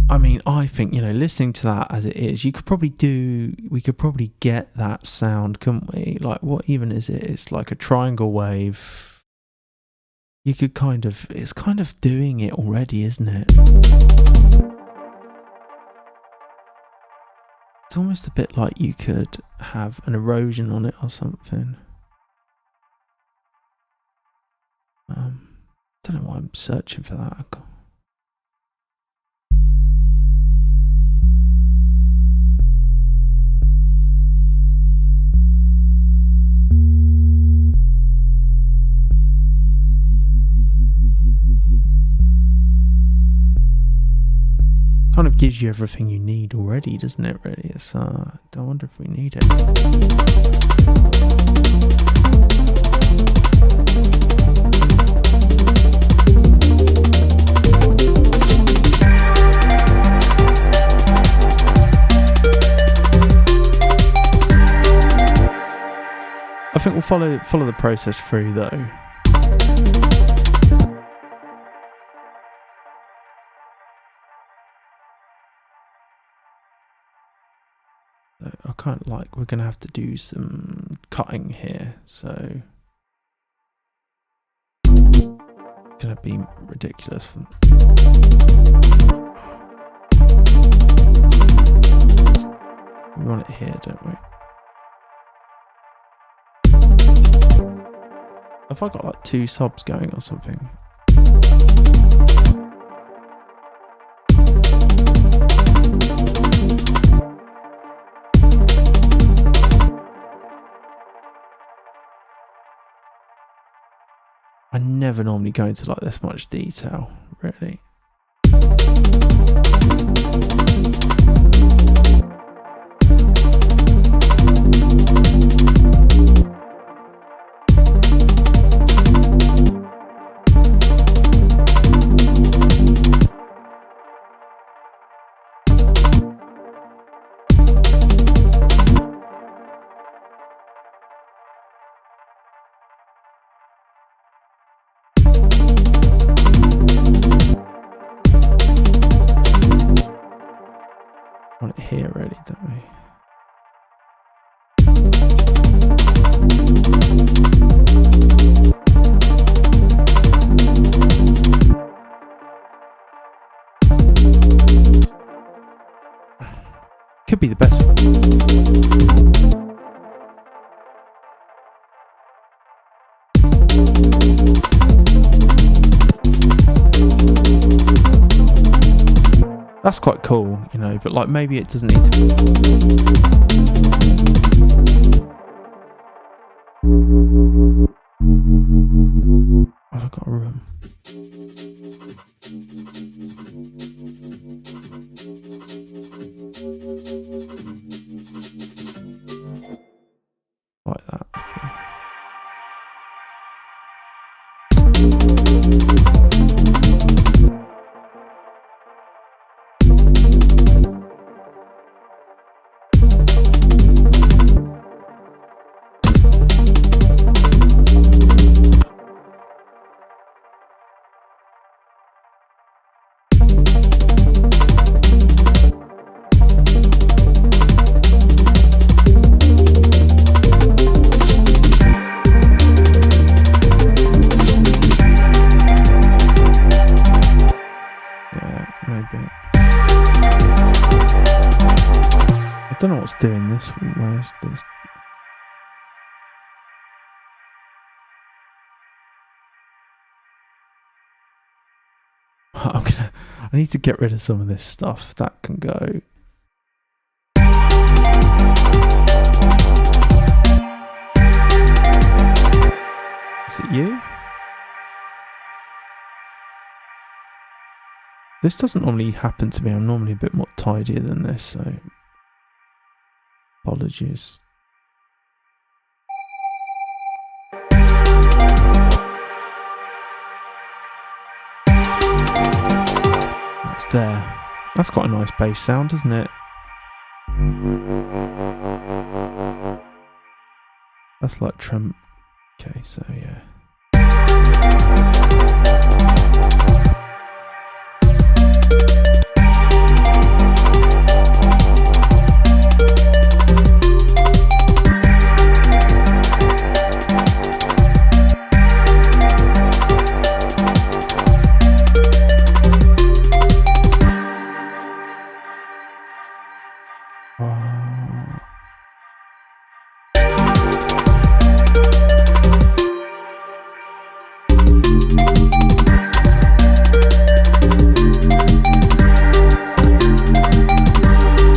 I mean, I think, listening to that as it is, we could probably get that sound, couldn't we? Like, what even is it? It's like a triangle wave. You could it's kind of doing it already, isn't it? It's almost a bit like you could have an erosion on it or something. I don't know why I'm searching for that. Kind of gives you everything you need already, doesn't it, really? It's I wonder if we need it. I think we'll follow the process through, though. We're going to have to do some cutting here, so it's going to be ridiculous. We want it here, don't we? Have I got like 2 subs going or something? I never normally go into like this much detail, really. here, really, don't we? Could be the best one. That's quite cool, you know, but like maybe it doesn't need to. Have I got a room? Like that. I don't know what's doing this. Where's this? I need to get rid of some of this stuff. That can go. Is it you? This doesn't normally happen to me. I'm normally a bit more tidier than this, so apologies. That's there. That's quite a nice bass sound, isn't it? That's like trem. Okay, so yeah.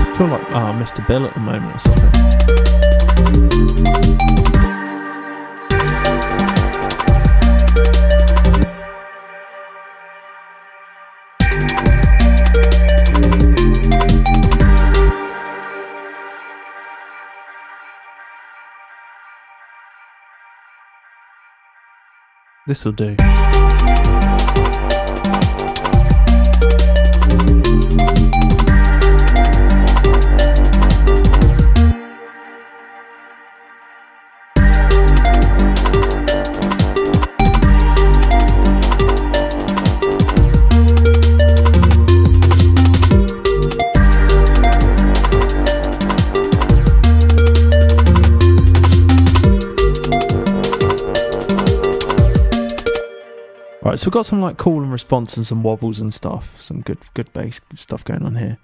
I feel like Mr. Bill at the moment or something. This'll do. Right, so we've got some like call and response and some wobbles and stuff. Some good bass stuff going on here.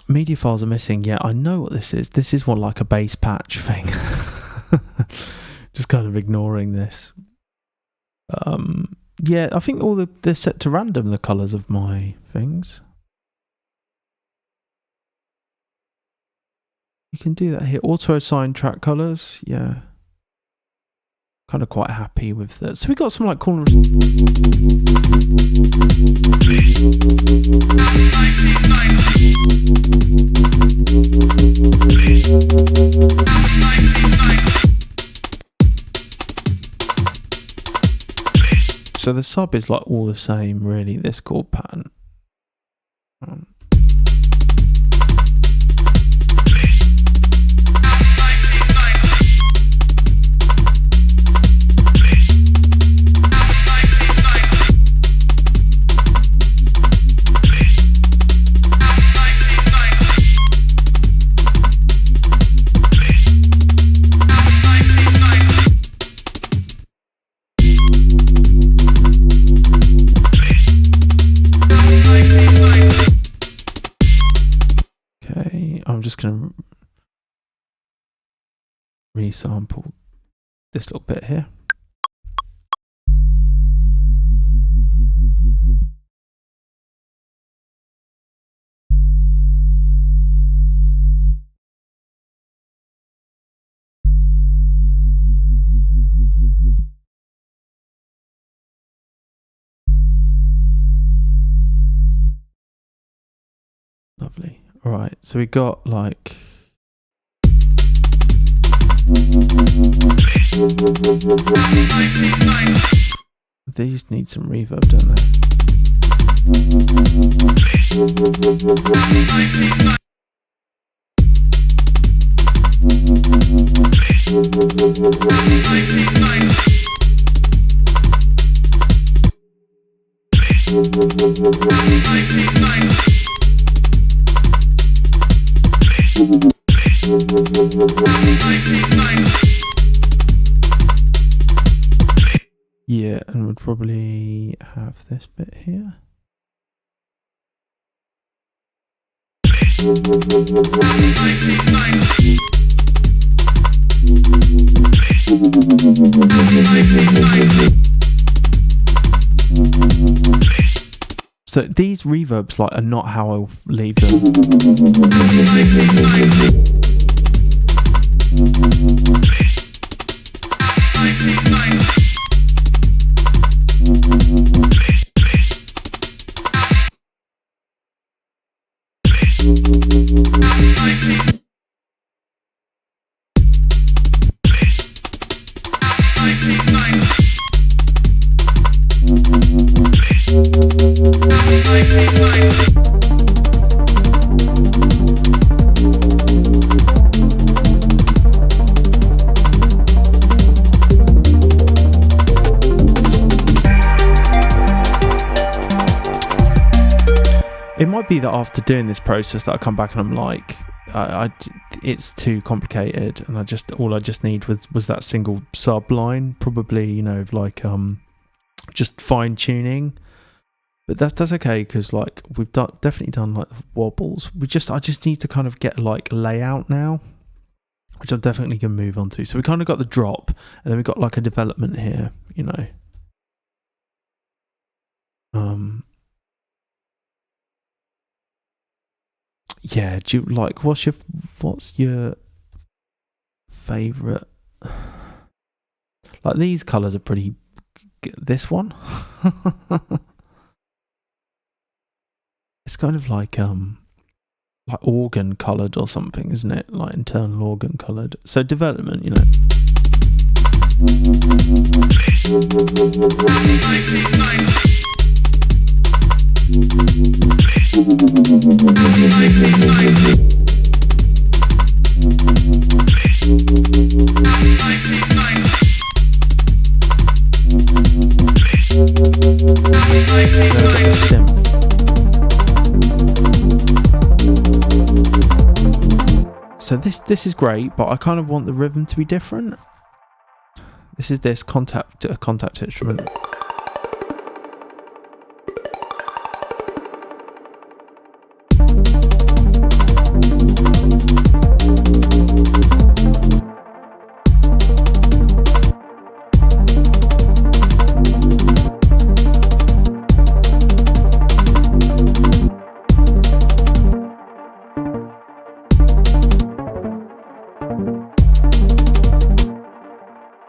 Media files are missing. Yeah, I know what this is. This is one like a bass patch thing. Just kind of ignoring this. Yeah, I think all they're set to random, the colours of my things. You can do that here. Auto assign track colours. Yeah. Kind of quite happy with that. So we got some like corner. So the sub is like all the same, really. This chord pattern. resample this little bit here. Lovely. All right, so we got like these need some reverb, don't they? Yeah, and we'd probably have this bit here. So these reverbs like are not how I'll leave them. It might be that after doing this process that I come back and I'm like, it's too complicated, and all I just need was that single sub line, probably, you know, like just fine tuning. But that's okay, because like we've definitely done like wobbles. I just need to kind of get like layout now, which I'm definitely gonna move on to. So we kind of got the drop, and then we got like a development here, you know. Yeah, do you like what's your favorite? Like these colors are pretty. This one, it's kind of like organ colored or something, isn't it? Like internal organ colored. So development, you know. So this is great, but I kind of want the rhythm to be different. This is this contact instrument.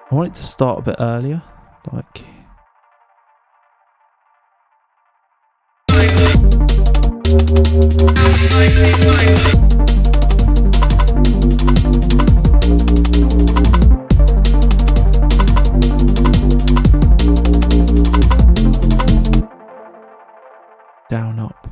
I want it to start a bit earlier, like. Down, up.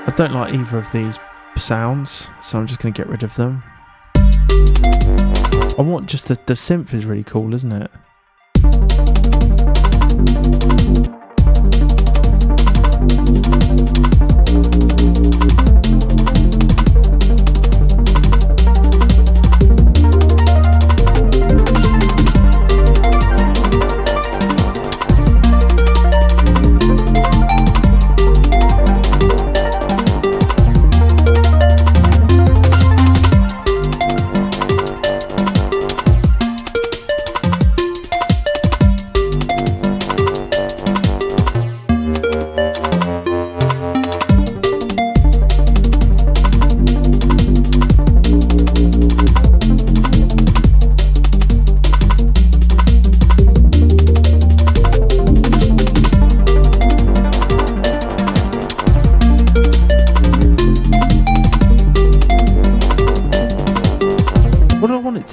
I don't like either of these sounds, so I'm just going to get rid of them. I want just the synth is really cool, isn't it?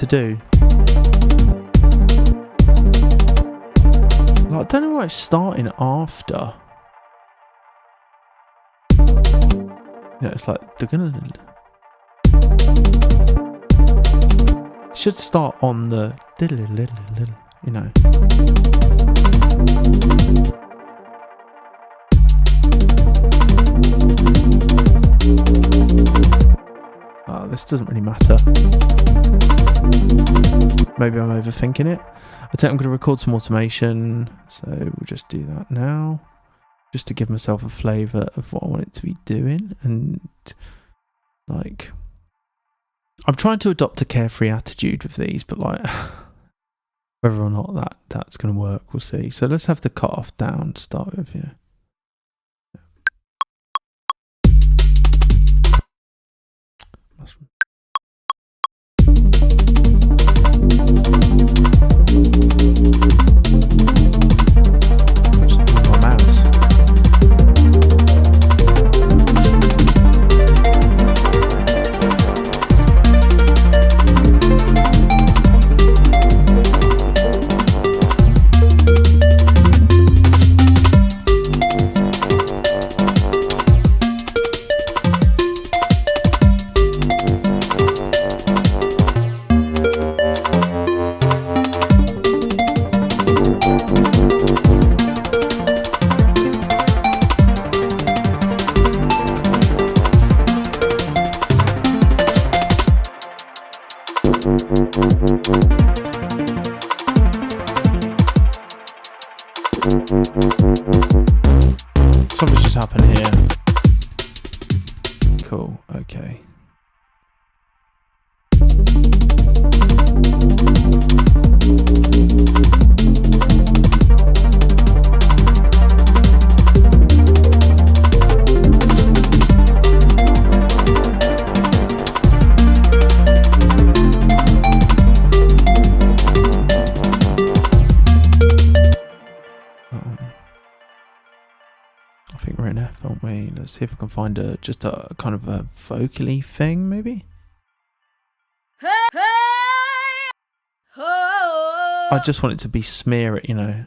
to do. Like, I don't know why it's starting after. Yeah, it's like it should start on the, you know. This doesn't really matter. Maybe I'm overthinking it. I think I'm going to record some automation, so we'll just do that now, just to give myself a flavour of what I want it to be doing. And like, I'm trying to adopt a carefree attitude with these, but like, whether or not that's going to work, we'll see. So let's have the cutoff down to start with, yeah. Something's just happened here. Cool, okay. I think we're in F, aren't we? Let's see if I can find just a kind of a vocally thing, maybe. I just want it to be smear it, you know.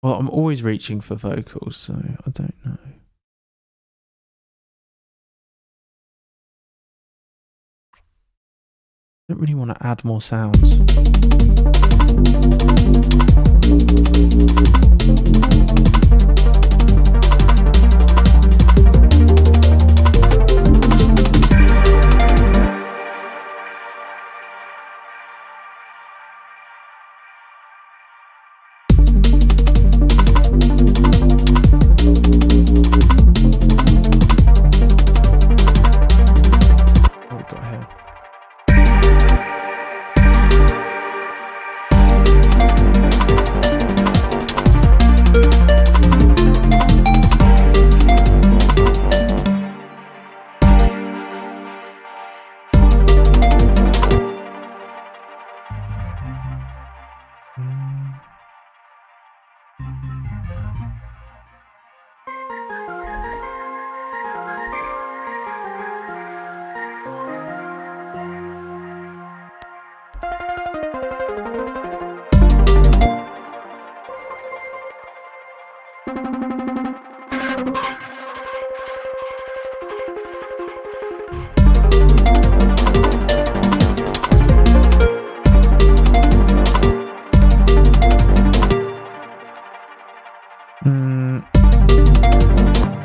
Well, I'm always reaching for vocals, so I don't know. I don't really want to add more sounds. What we got here?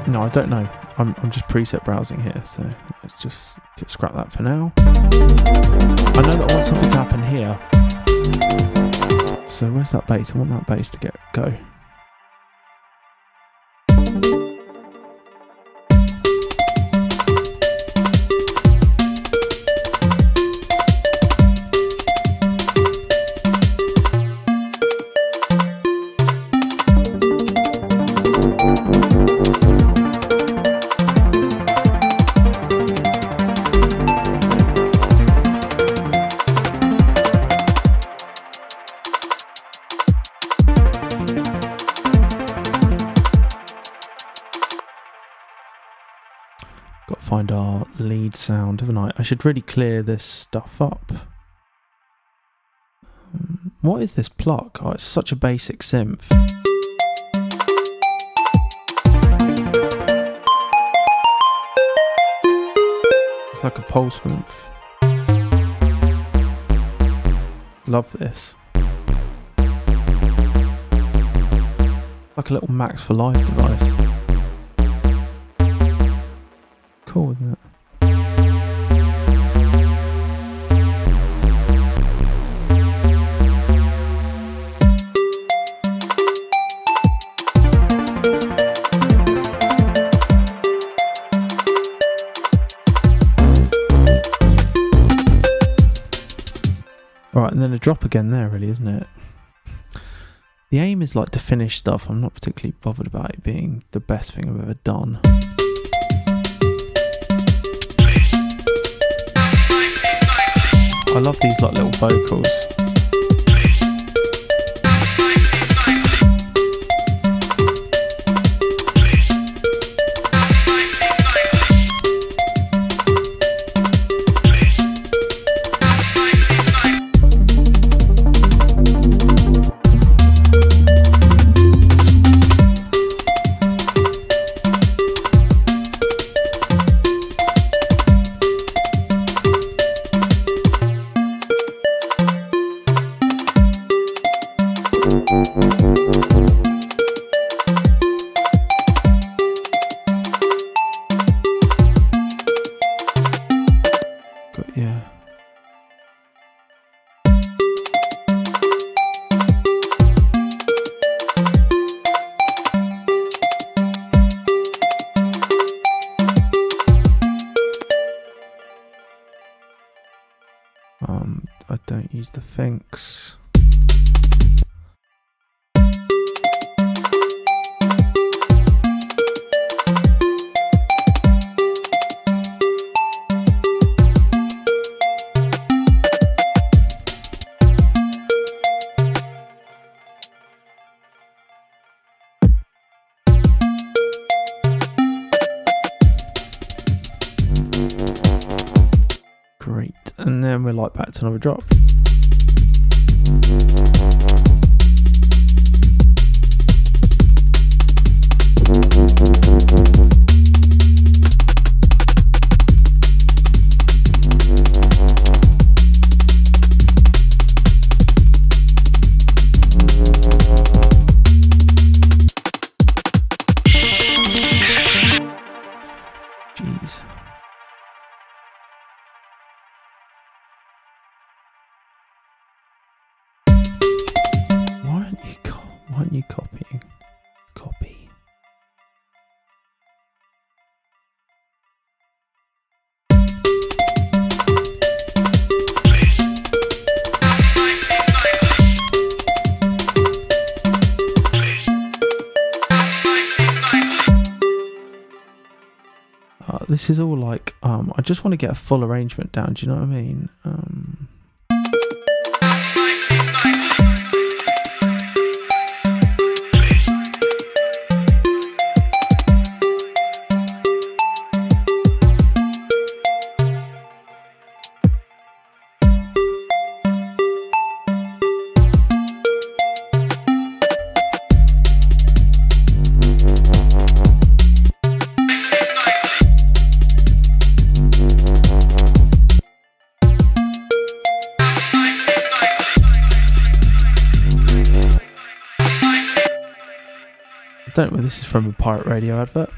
No, I don't know. I'm just preset browsing here, so let's just scrap that for now. I know that I want something to happen here. So where's that bass? I want that bass to go. find our lead sound, haven't I? I should really clear this stuff up. What is this pluck? Oh, it's such a basic synth. It's like a pulse synth. Love this. Like a little Max for Live device. Cool, isn't it? Alright, and then a drop again there, really, isn't it? The aim is like to finish stuff. I'm not particularly bothered about it being the best thing I've ever done. I love these like little vocals. I don't use the Finks. Great, and then we're like back to another drop. Jeez. Why aren't you copying? Copy. This is all like, I just want to get a full arrangement down, do you know what I mean? I don't know whether this is from a pirate radio advert.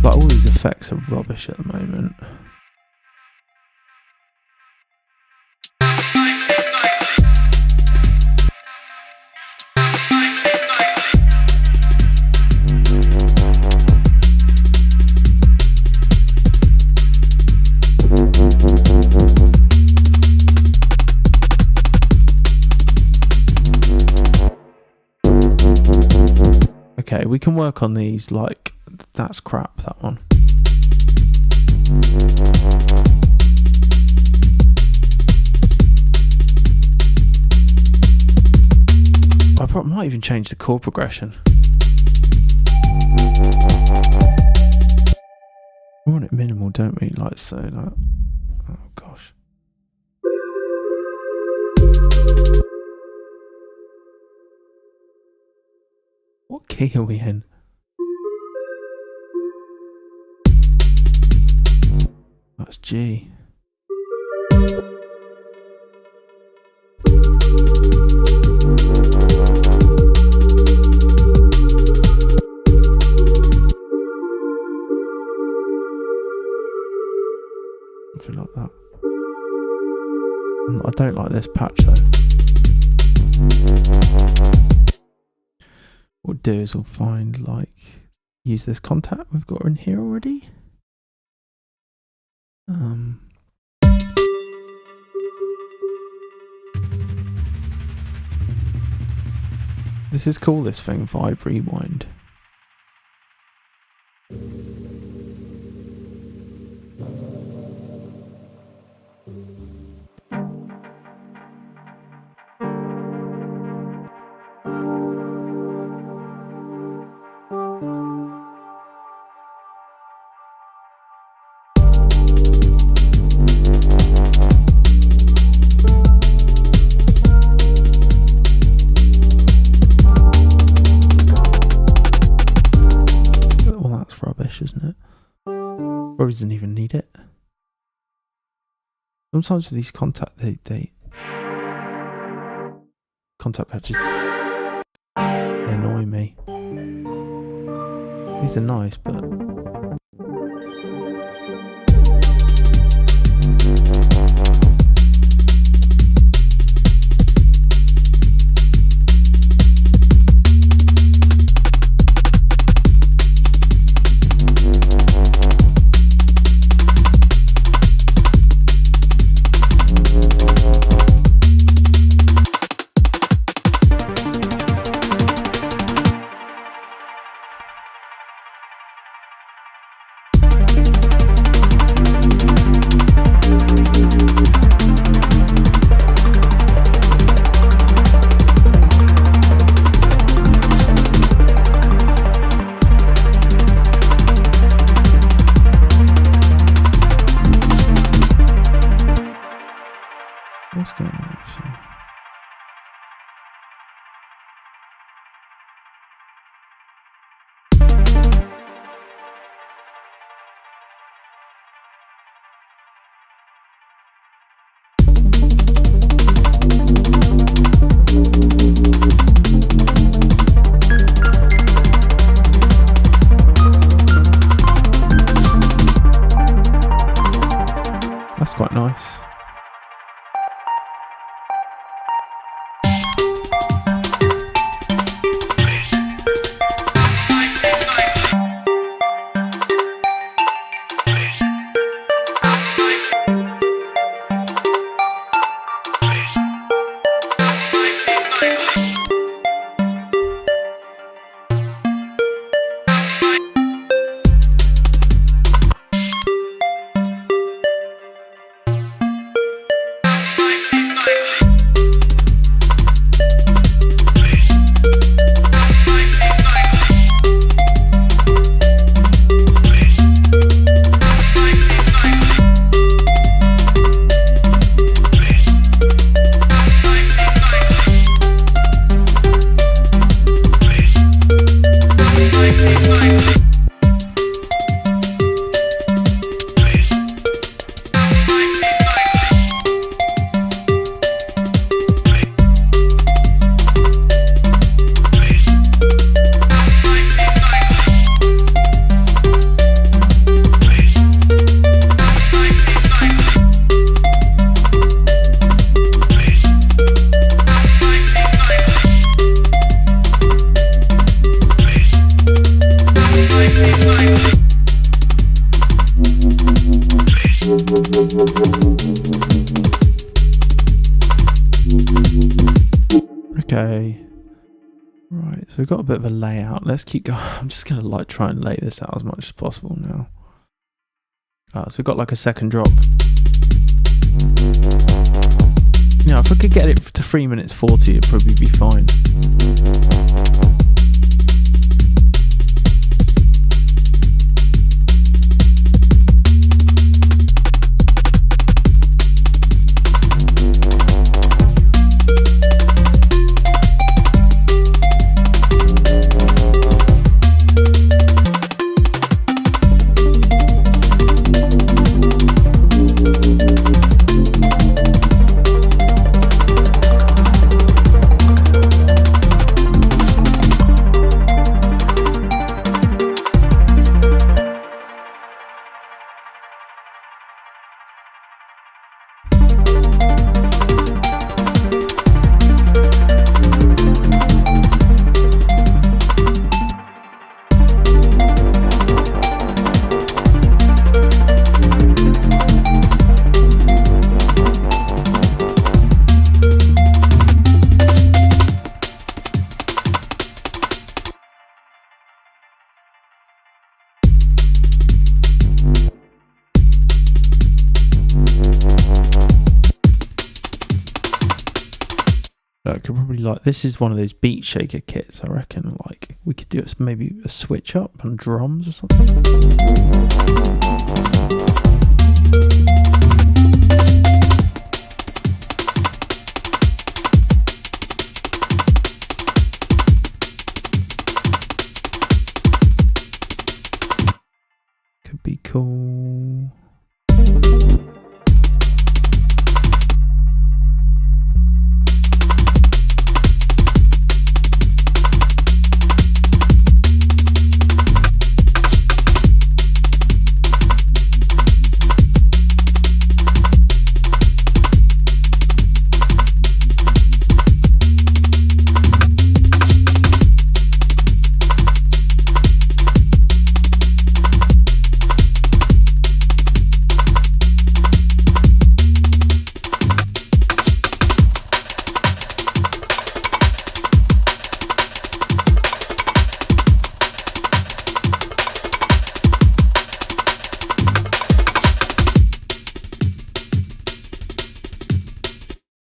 But all these effects are rubbish at the moment. Okay, we can work on these, like, that's crap, that one. I probably might even change the chord progression. We want it minimal, don't we? Like so, like, oh gosh. What key are we in? That's G. Something like that. I don't like this patch though. What we'll do is we'll find, like, use this contact we've got in here already. This is cool, this thing, Vibe Rewind. Isn't it? Probably doesn't even need it. Sometimes with these contact contact patches, they annoy me. These are nice, but what's going on with you? That's quite nice. Okay. Right, so we've got a bit of a layout. Let's keep going. I'm just going to try and lay this out as much as possible now. So we've got like a second drop. You know, if I could get it to 3 minutes 40, it'd probably be fine. Like, this is one of those beat shaker kits, I reckon. Like, we could do maybe a switch up on drums or something. Could be cool.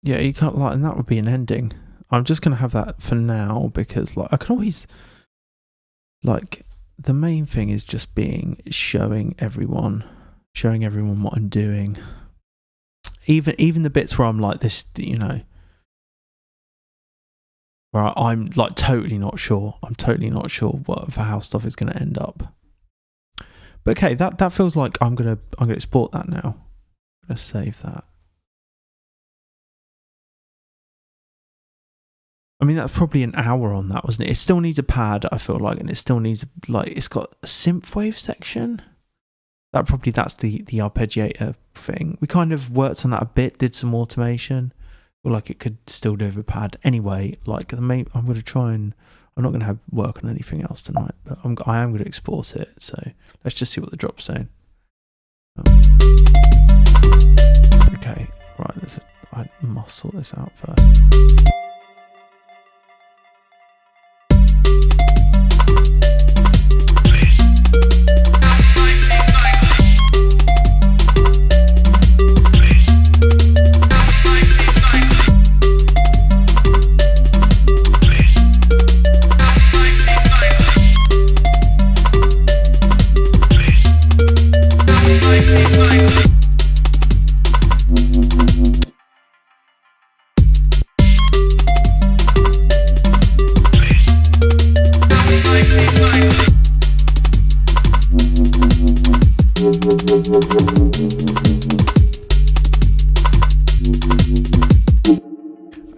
Yeah, you can't, like, and that would be an ending. I'm just going to have that for now because, like, I can always, like, the main thing is just showing everyone what I'm doing. Even the bits where I'm like this, you know, where I'm like totally not sure. I'm totally not sure how stuff is going to end up. But okay, that feels like I'm gonna export that now. I'm gonna save that. I mean, that's probably an hour on that, wasn't it? It still needs a pad, I feel like, and it still needs, like, it's got a synthwave section. That's the arpeggiator thing. We kind of worked on that a bit, did some automation. Feel like it could still do with a pad. Anyway, like, I'm going to try and, I'm not going to have work on anything else tonight, but I am going to export it. So let's just see what the drop's saying. Okay, right, I must sort this out first.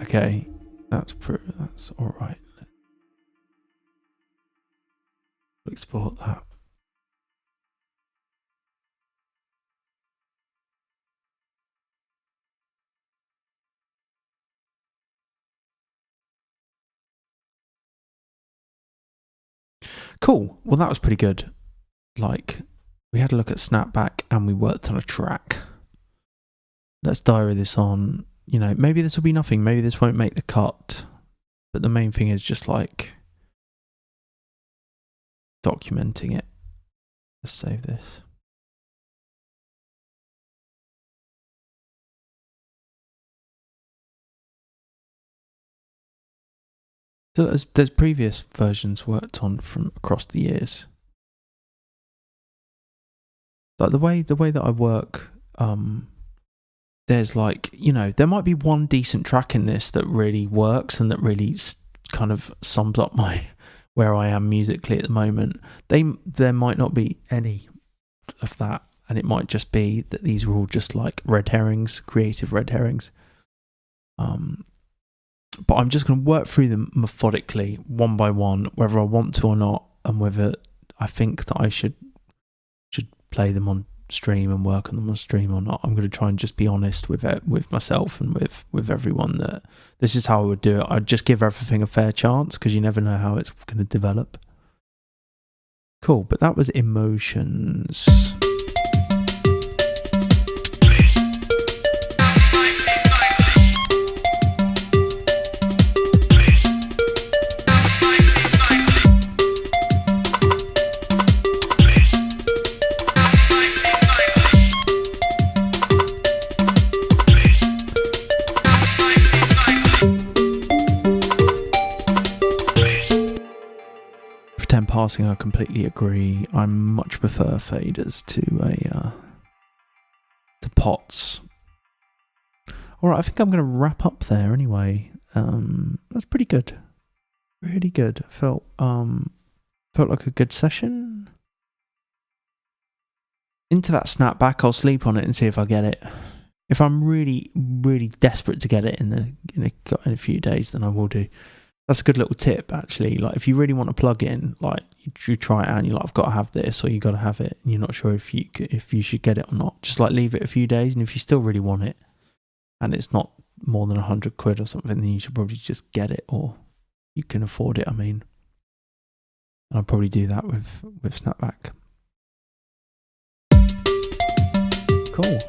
Okay, that's all right. Export that. Cool. Well, that was pretty good. Like, we had a look at Snapback and we worked on a track. Let's diary this on. You know, maybe this will be nothing. Maybe this won't make the cut. But the main thing is just like documenting it. Let's save this. So there's previous versions worked on from across the years. Like the way that I work, there's like, you know, there might be one decent track in this that really works and that really kind of sums up where I am musically at the moment. There might not be any of that, and it might just be that these are all just like red herrings, creative red herrings. But I'm just going to work through them methodically, one by one, whether I want to or not, and whether I think that I should play them on stream and work on them on stream or not. I'm going to try and just be honest with myself and with everyone that this is how I would do it. I'd just give everything a fair chance, because you never know how it's going to develop. Cool, but that was Emotions. Passing, I completely agree. I much prefer faders to pots. All right, I think I'm going to wrap up there anyway. That's pretty good, really good. Felt like a good session. Into that snapback, I'll sleep on it and see if I get it. If I'm really, really desperate to get it in a few days, then I will do. That's a good little tip, actually. Like, if you really want to plug in, like, you try it out and you're like, I've got to have this, or you got to have it, and you're not sure if you should get it or not, just like leave it a few days, and if you still really want it and it's not more than £100 or something, then you should probably just get it, or you can afford it, I mean. And I'll probably do that with Snapback. Cool.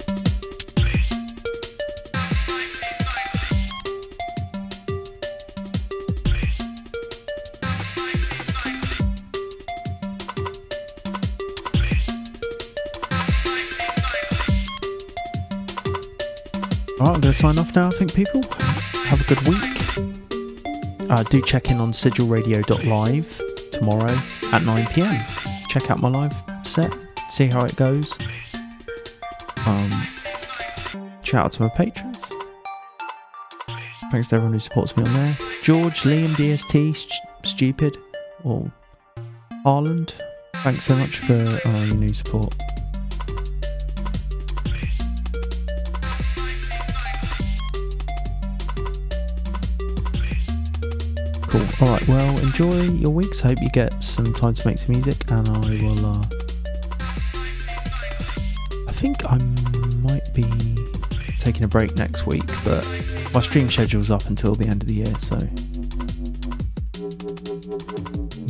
Alright, I'm going to sign off now, I think, people. Have a good week. Do check in on sigilradio.live tomorrow at 9 PM. Check out my live set, see how it goes. Shout out to my patrons. Thanks to everyone who supports me on there. George, Liam, DST, Stupid, or Harland. Thanks so much for your new support. Cool. Alright, well, enjoy your weeks. I hope you get some time to make some music, and I will, I think I might be taking a break next week, but my stream schedule's up until the end of the year, so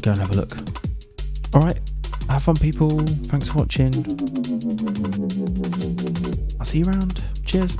go and have a look. Alright, have fun, people. Thanks for watching. I'll see you around. Cheers.